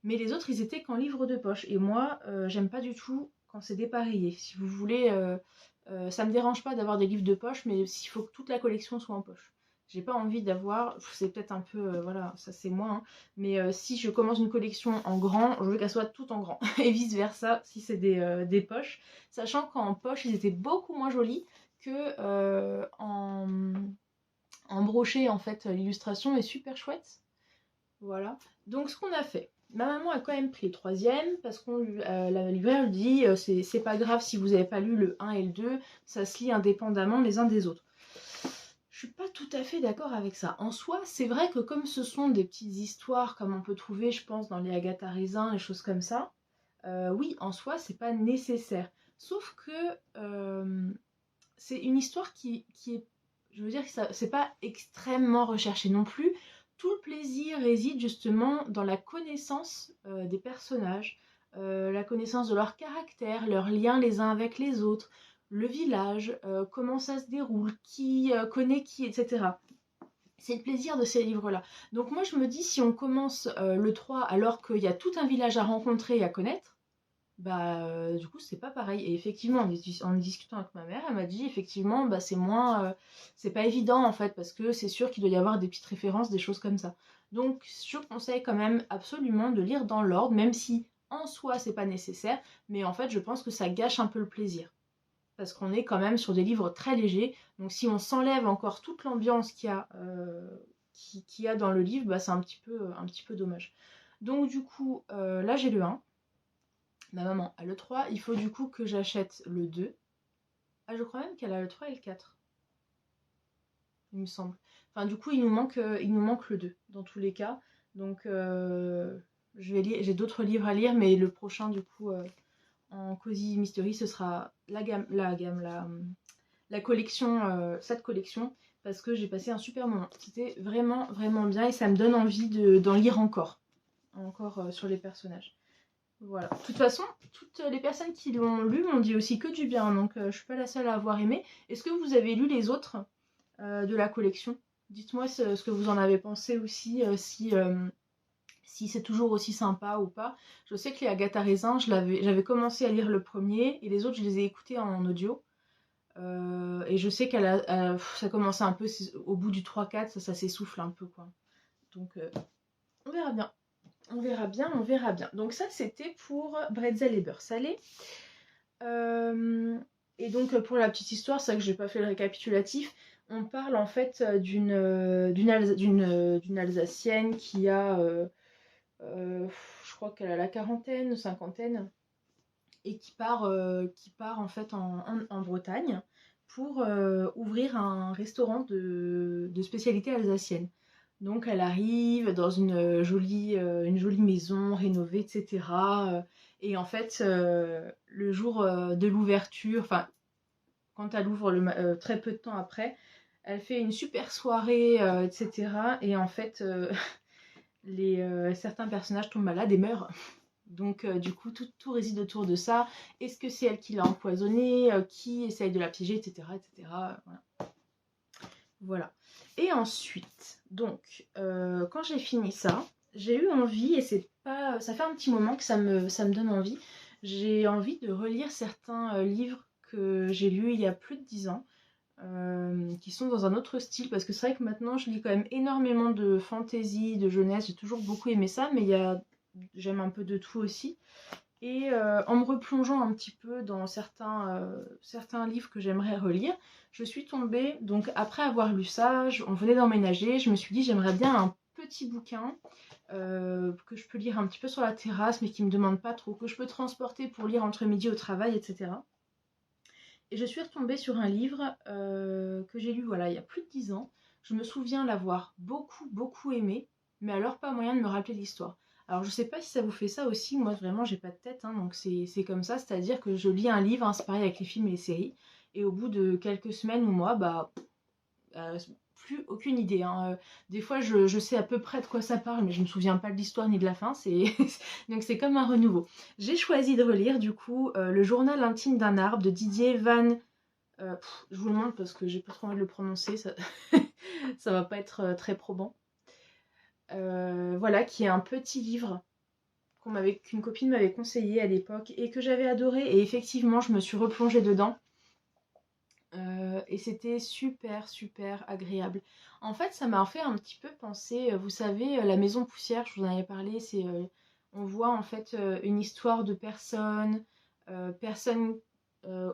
Mais les autres, ils étaient qu'en livre de poche. Et moi, j'aime pas du tout quand c'est dépareillé. Si vous voulez, ça me dérange pas d'avoir des livres de poche, mais il faut que toute la collection soit en poche. J'ai pas envie d'avoir, c'est peut-être un peu, voilà, ça c'est moi, hein, mais si je commence une collection en grand, je veux qu'elle soit toute en grand. Et vice versa, si c'est des poches. Sachant qu'en poche, ils étaient beaucoup moins jolis que en brochet, en fait, l'illustration est super chouette. Voilà. Donc ce qu'on a fait, ma maman a quand même pris le troisième parce que la libraire lui dit c'est pas grave si vous n'avez pas lu le 1 et le 2, ça se lit indépendamment les uns des autres. Je suis pas tout à fait d'accord avec ça. En soi, c'est vrai que comme ce sont des petites histoires comme on peut trouver, je pense, dans les Agatha Raisin, les choses comme ça, oui, en soi, c'est pas nécessaire. Sauf que c'est une histoire qui est... Je veux dire que c'est pas extrêmement recherché non plus. tout le plaisir réside justement dans la connaissance des personnages, la connaissance de leur caractère, leurs liens les uns avec les autres, le village, comment ça se déroule, qui connaît qui, etc. C'est le plaisir de ces livres-là. Donc moi je me dis, si on commence le 3 alors qu'il y a tout un village à rencontrer et à connaître, bah du coup c'est pas pareil. Et effectivement en discutant avec ma mère, elle m'a dit effectivement bah c'est moins c'est pas évident en fait, parce que c'est sûr qu'il doit y avoir des petites références, des choses comme ça. Donc je conseille quand même absolument de lire dans l'ordre, même si en soi c'est pas nécessaire, mais en fait je pense que ça gâche un peu le plaisir, parce qu'on est quand même sur des livres très légers. Donc si on s'enlève encore toute l'ambiance qu'il y a dans le livre, bah, c'est un petit peu dommage. Donc du coup, là j'ai le 1, ma maman a le 3, il faut du coup que j'achète le 2. Ah, je crois même qu'elle a le 3 et le 4, il me semble. Enfin du coup, il nous manque le 2 dans tous les cas. Donc j'ai d'autres livres à lire, mais le prochain du coup en Cozy Mystery, ce sera la collection, cette collection, parce que j'ai passé un super moment. C'était vraiment, vraiment bien et ça me donne envie d'en lire encore sur les personnages. Voilà. De toute façon, toutes les personnes qui l'ont lu m'ont dit aussi que du bien, donc je suis pas la seule à avoir aimé. Est-ce que vous avez lu les autres de la collection? Dites-moi ce que vous en avez pensé aussi, si c'est toujours aussi sympa ou pas. Je sais que les Agatha Raisin, j'avais commencé à lire le premier et les autres, je les ai écoutés en audio. Et je sais ça commençait un peu au bout du 3-4, ça s'essouffle un peu quoi. Donc on verra bien. On verra bien, on verra bien. Donc ça c'était pour Bretzel et beurre salé. Et donc pour la petite histoire, c'est vrai que j'ai pas fait le récapitulatif. On parle en fait d'une Alsacienne qui a, je crois qu'elle a la quarantaine, cinquantaine, et qui part en fait en Bretagne pour ouvrir un restaurant de spécialité alsacienne. Donc elle arrive dans une jolie maison rénovée, etc. Et en fait, le jour de l'ouverture, enfin quand elle ouvre très peu de temps après, elle fait une super soirée, etc. Et en fait, certains personnages tombent malades et meurent. Donc du coup, tout réside autour de ça. Est-ce que c'est elle qui l'a empoisonné, qui essaye de la piéger, etc. etc. Voilà. Voilà. Et ensuite, donc, quand j'ai fini ça, j'ai eu envie, et ça fait un petit moment que ça me donne envie, j'ai envie de relire certains livres que j'ai lus il y a plus de 10 ans, qui sont dans un autre style, parce que c'est vrai que maintenant je lis quand même énormément de fantasy, de jeunesse, j'ai toujours beaucoup aimé ça, mais j'aime un peu de tout aussi. Et en me replongeant un petit peu dans certains livres que j'aimerais relire, je suis tombée, donc après avoir lu ça, on venait d'emménager, je me suis dit j'aimerais bien un petit bouquin que je peux lire un petit peu sur la terrasse, mais qui me demande pas trop, que je peux transporter pour lire entre midi au travail, etc. Et je suis retombée sur un livre que j'ai lu voilà, il y a plus de 10 ans. Je me souviens l'avoir beaucoup, beaucoup aimé, mais alors pas moyen de me rappeler l'histoire. Alors je sais pas si ça vous fait ça aussi, moi vraiment j'ai pas de tête, hein, donc c'est comme ça, c'est-à-dire que je lis un livre, hein, c'est pareil avec les films et les séries, et au bout de quelques semaines ou mois, bah plus aucune idée, hein. Des fois je sais à peu près de quoi ça parle, mais je me souviens pas de l'histoire ni de la fin, donc c'est comme un renouveau. J'ai choisi de relire du coup Le journal intime d'un arbre de Didier Van... je vous le demande parce que j'ai pas trop envie de le prononcer, ça, ça va pas être très probant. Voilà, qui est un petit livre qu'une copine m'avait conseillé à l'époque et que j'avais adoré, et effectivement je me suis replongée dedans. Et c'était super super agréable. En fait ça m'a fait un petit peu penser, vous savez, La Maison Poussière, je vous en avais parlé, on voit en fait une histoire de personnes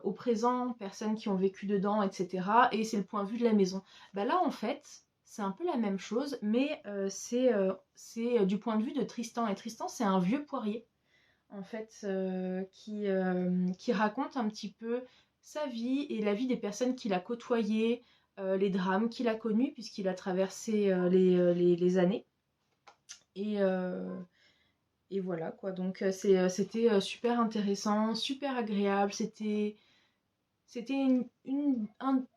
au présent, personnes qui ont vécu dedans, etc. Et c'est le point de vue de la maison. Bah là en fait c'est un peu la même chose, mais c'est du point de vue de Tristan. Et Tristan c'est un vieux poirier en fait, qui raconte un petit peu sa vie et la vie des personnes qu'il a côtoyées, les drames qu'il a connus, puisqu'il a traversé les années. Et, euh, et voilà quoi, donc c'était super intéressant, super agréable, c'était c'était une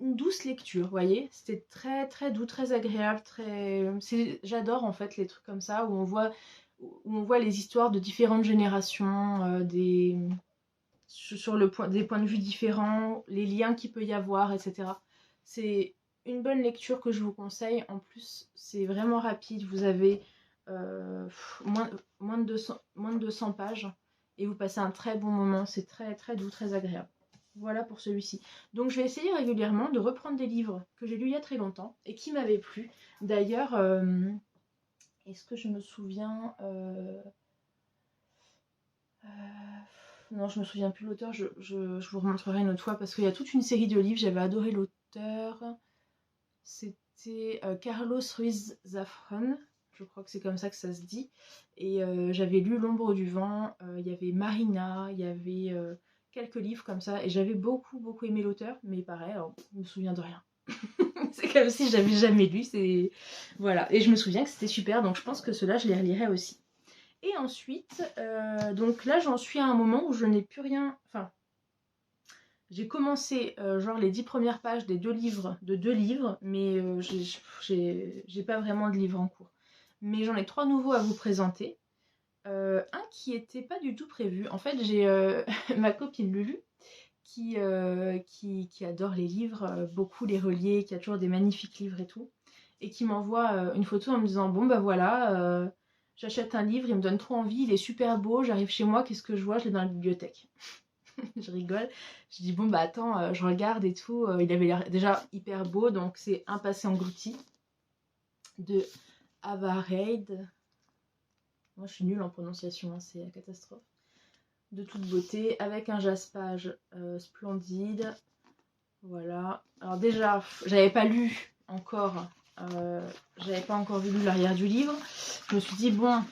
douce lecture, vous voyez. C'était très très doux, très agréable, j'adore en fait les trucs comme ça où on voit les histoires de différentes générations, des points de vue différents, les liens qu'il peut y avoir, etc. C'est une bonne lecture que je vous conseille. En plus, c'est vraiment rapide. Vous avez moins de 200 pages et vous passez un très bon moment. C'est très, très doux, très agréable. Voilà pour celui-ci. Donc, je vais essayer régulièrement de reprendre des livres que j'ai lus il y a très longtemps et qui m'avaient plu. D'ailleurs, est-ce que je me souviens euh, non, je me souviens plus l'auteur, je vous remontrerai une autre fois parce qu'il y a toute une série de livres, j'avais adoré l'auteur. C'était Carlos Ruiz Zafón, je crois que c'est comme ça que ça se dit. Et j'avais lu L'ombre du vent, il y avait Marina, il y avait quelques livres comme ça. Et j'avais beaucoup, beaucoup aimé l'auteur, mais pareil, alors, je me souviens de rien. C'est comme si j'avais jamais lu, c'est... Voilà, et je me souviens que c'était super, donc je pense que ceux-là, je les relirai aussi. Et ensuite, donc là, j'en suis à un moment où je n'ai plus rien... Enfin, j'ai commencé genre les 10 premières pages de deux livres, mais j'ai pas vraiment de livre en cours. Mais j'en ai 3 nouveaux à vous présenter. Un qui était pas du tout prévu. En fait, j'ai ma copine Lulu qui adore les livres, beaucoup les relier, qui a toujours des magnifiques livres et tout, et qui m'envoie une photo en me disant bon bah voilà, j'achète un livre, il me donne trop envie, il est super beau, j'arrive chez moi, qu'est-ce que je vois? Je l'ai dans la bibliothèque. Je rigole. Je dis bon bah attends, je regarde et tout. Il avait l'air déjà hyper beau, donc c'est Un passé englouti de Ava Reid. Moi je suis nulle en prononciation, hein, c'est la catastrophe. De toute beauté, avec un jaspage splendide. Voilà. Alors déjà, j'avais pas lu encore, j'avais pas encore lu l'arrière du livre. Je me suis dit bon,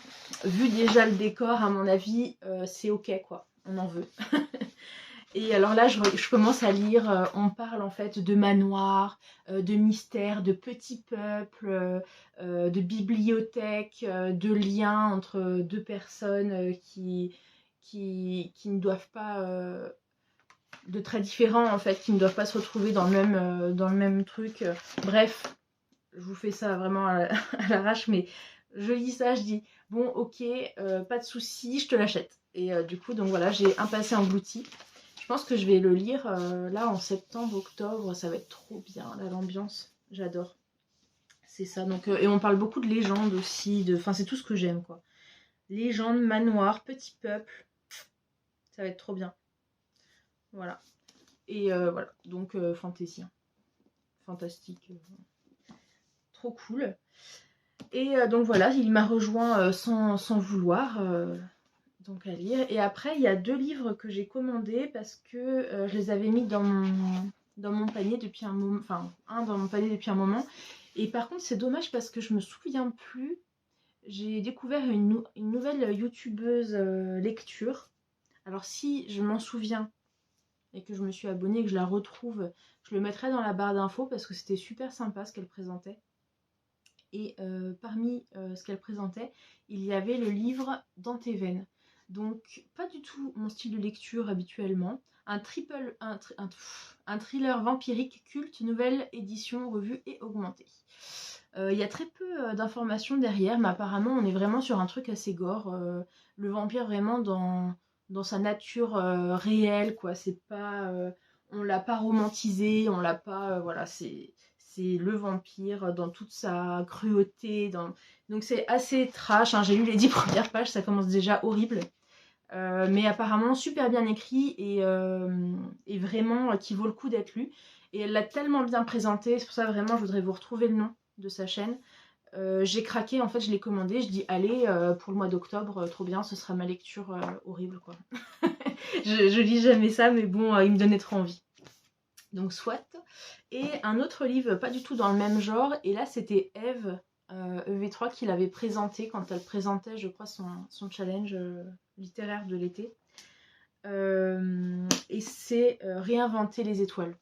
vu déjà le décor, à mon avis, c'est ok quoi. On en veut. Et alors là, je commence à lire, on parle en fait de manoirs, de mystères, de petits peuples, de bibliothèques, de liens entre deux personnes qui ne doivent pas, de très différents en fait, qui ne doivent pas se retrouver dans le même truc. Bref, je vous fais ça vraiment à l'arrache, mais je lis ça, je dis bon ok, pas de souci, je te l'achète. Et du coup, donc voilà, j'ai Un passé englouti. Je pense que je vais le lire là en septembre, octobre, ça va être trop bien, là, l'ambiance, j'adore. C'est ça, donc, et on parle beaucoup de légendes aussi, enfin c'est tout ce que j'aime quoi. Légendes, manoirs, petits peuples, ça va être trop bien. Voilà. Et voilà, donc fantaisien, fantastique, trop cool. Et donc voilà, il m'a rejoint sans vouloir, donc à lire. Et après, il y a 2 livres que j'ai commandés parce que je les avais mis dans mon panier depuis un moment, enfin un dans mon panier depuis un moment. Et par contre, c'est dommage parce que je me souviens plus. J'ai découvert une nouvelle youtubeuse lecture. Alors si je m'en souviens et que je me suis abonnée et que je la retrouve, je le mettrai dans la barre d'infos parce que c'était super sympa ce qu'elle présentait. Et parmi ce qu'elle présentait, il y avait le livre Dans tes veines. Donc pas du tout mon style de lecture habituellement. Un thriller vampirique culte, nouvelle édition revue et augmentée. Il y a très peu d'informations derrière, mais apparemment on est vraiment sur un truc assez gore. Le vampire vraiment dans sa nature réelle, quoi. C'est pas, on l'a pas romantisé, on l'a pas, voilà, c'est le vampire dans toute sa cruauté. Donc c'est assez trash, hein. J'ai lu les 10 premières pages, ça commence déjà horrible. Mais apparemment super bien écrit et vraiment qui vaut le coup d'être lu. Et elle l'a tellement bien présenté, c'est pour ça vraiment je voudrais vous retrouver le nom de sa chaîne. J'ai craqué, en fait je l'ai commandé, je dis allez pour le mois d'octobre, trop bien, ce sera ma lecture horrible quoi. je lis jamais ça mais bon il me donnait trop envie. Donc soit. Et un autre livre pas du tout dans le même genre, et là c'était Eve, EV3 qui l'avait présenté quand elle présentait je crois son challenge littéraire de l'été. Et c'est Réinventer les étoiles.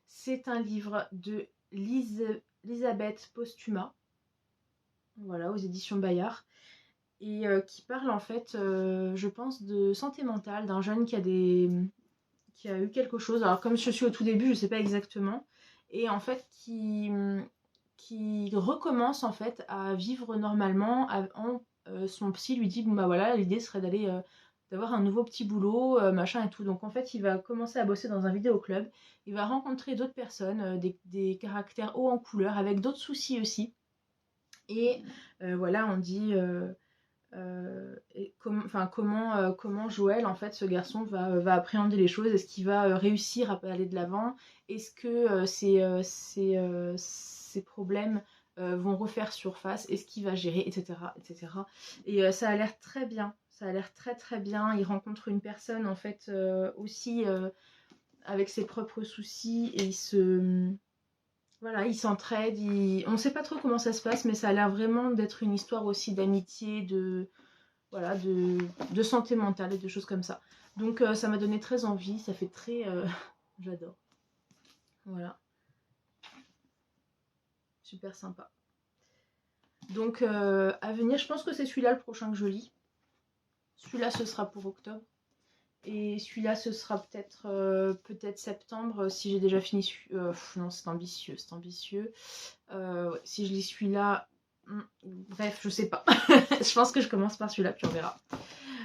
C'est un livre de Elisabeth Postuma, voilà, aux éditions Bayard, et qui parle en fait, je pense, de santé mentale, d'un jeune qui a eu quelque chose. Alors comme je suis au tout début, je sais pas exactement. Et en fait, qui recommence en fait à vivre normalement. Son psy lui dit bon bah voilà, l'idée serait d'avoir un nouveau petit boulot, machin et tout. Donc en fait, il va commencer à bosser dans un vidéoclub. Il va rencontrer d'autres personnes, des caractères hauts en couleur, avec d'autres soucis aussi. Et voilà, on dit comment Joël, en fait, ce garçon, va appréhender les choses. Est-ce qu'il va réussir à aller de l'avant? Est-ce que ses problèmes vont refaire surface? Est-ce qu'il va gérer, etc., etc. Et ça a l'air très bien. Ça a l'air très très bien. Il rencontre une personne, en fait, aussi avec ses propres soucis, et voilà, ils s'entraident. On ne sait pas trop comment ça se passe, mais ça a l'air vraiment d'être une histoire aussi d'amitié, voilà, de santé mentale et de choses comme ça. Donc ça m'a donné très envie, ça fait très... j'adore. Voilà, super sympa. Donc à venir, je pense que c'est celui-là le prochain que je lis. Celui-là, ce sera pour octobre. Et celui-là, ce sera peut-être septembre, si j'ai déjà fini. Non, c'est ambitieux, c'est ambitieux. Ouais, si je lis celui-là... Bref, je sais pas. Je pense que je commence par celui-là, puis on verra.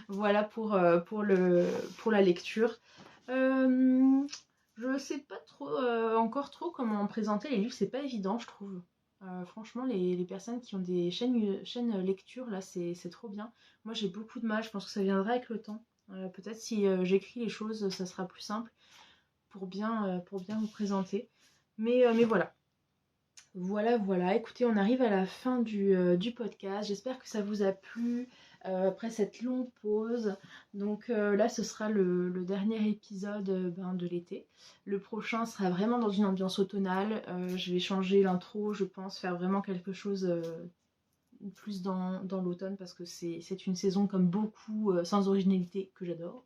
Voilà pour la lecture. Je sais pas encore trop comment présenter les livres, c'est pas évident, je trouve. Franchement, les personnes qui ont des chaînes lecture, là, c'est trop bien. Moi, j'ai beaucoup de mal, je pense que ça viendra avec le temps. Peut-être si j'écris les choses, ça sera plus simple pour bien vous présenter. Mais voilà. Voilà. Écoutez, on arrive à la fin du podcast. J'espère que ça vous a plu après cette longue pause. Donc là, ce sera le dernier épisode de l'été. Le prochain sera vraiment dans une ambiance automnale. Je vais changer l'intro, je pense, faire vraiment quelque chose plus dans l'automne, parce que c'est une saison comme beaucoup sans originalité que j'adore.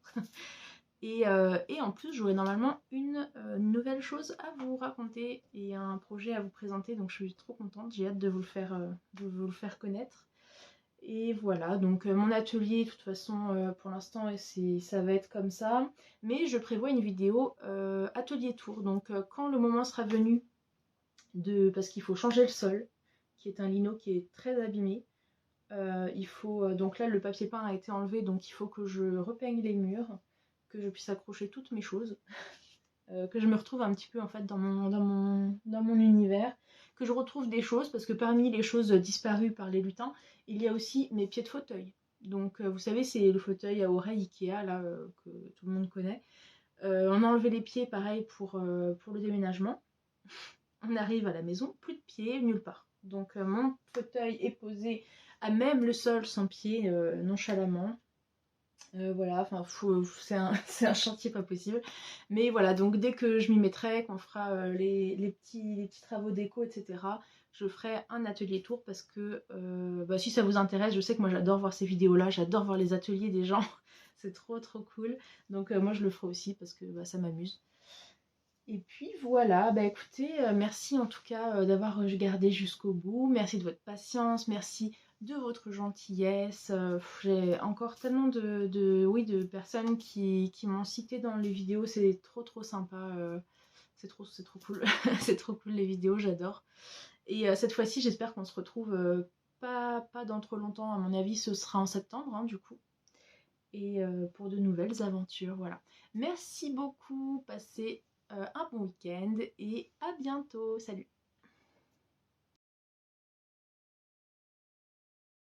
Et en plus, j'aurai normalement une nouvelle chose à vous raconter et un projet à vous présenter. Donc je suis trop contente, j'ai hâte de vous le faire connaître. Et voilà, donc mon atelier, de toute façon, pour l'instant, ça va être comme ça. Mais je prévois une vidéo atelier tour. Donc quand le moment sera venu, parce qu'il faut changer le sol, qui est un lino qui est très abîmé. Donc là, le papier peint a été enlevé, donc il faut que je repeigne les murs, que je puisse accrocher toutes mes choses, que je me retrouve un petit peu en fait dans mon univers, que je retrouve des choses, parce que parmi les choses disparues par les lutins, il y a aussi mes pieds de fauteuil. Donc vous savez, c'est le fauteuil à oreille Ikea là, que tout le monde connaît. On a enlevé les pieds, pareil pour le déménagement. On arrive à la maison, plus de pieds, nulle part. Donc mon fauteuil est posé à même le sol sans pied, nonchalamment. Voilà, enfin, c'est un chantier pas possible. Mais voilà, donc dès que je m'y mettrai, qu'on fera les petits travaux déco, etc., je ferai un atelier tour, parce que si ça vous intéresse, je sais que moi j'adore voir ces vidéos-là, j'adore voir les ateliers des gens. C'est trop cool. Donc moi je le ferai aussi, parce que ça m'amuse. Et puis voilà, écoutez, merci en tout cas d'avoir regardé jusqu'au bout. Merci de votre patience, merci de votre gentillesse. J'ai encore tellement de personnes qui m'ont cité dans les vidéos. C'est trop sympa. C'est trop cool. C'est trop cool les vidéos, j'adore. Et cette fois-ci, j'espère qu'on se retrouve pas dans trop longtemps. À mon avis, ce sera en septembre, hein, du coup. Et pour de nouvelles aventures, voilà. Merci beaucoup, passez un bon week-end et à bientôt. Salut!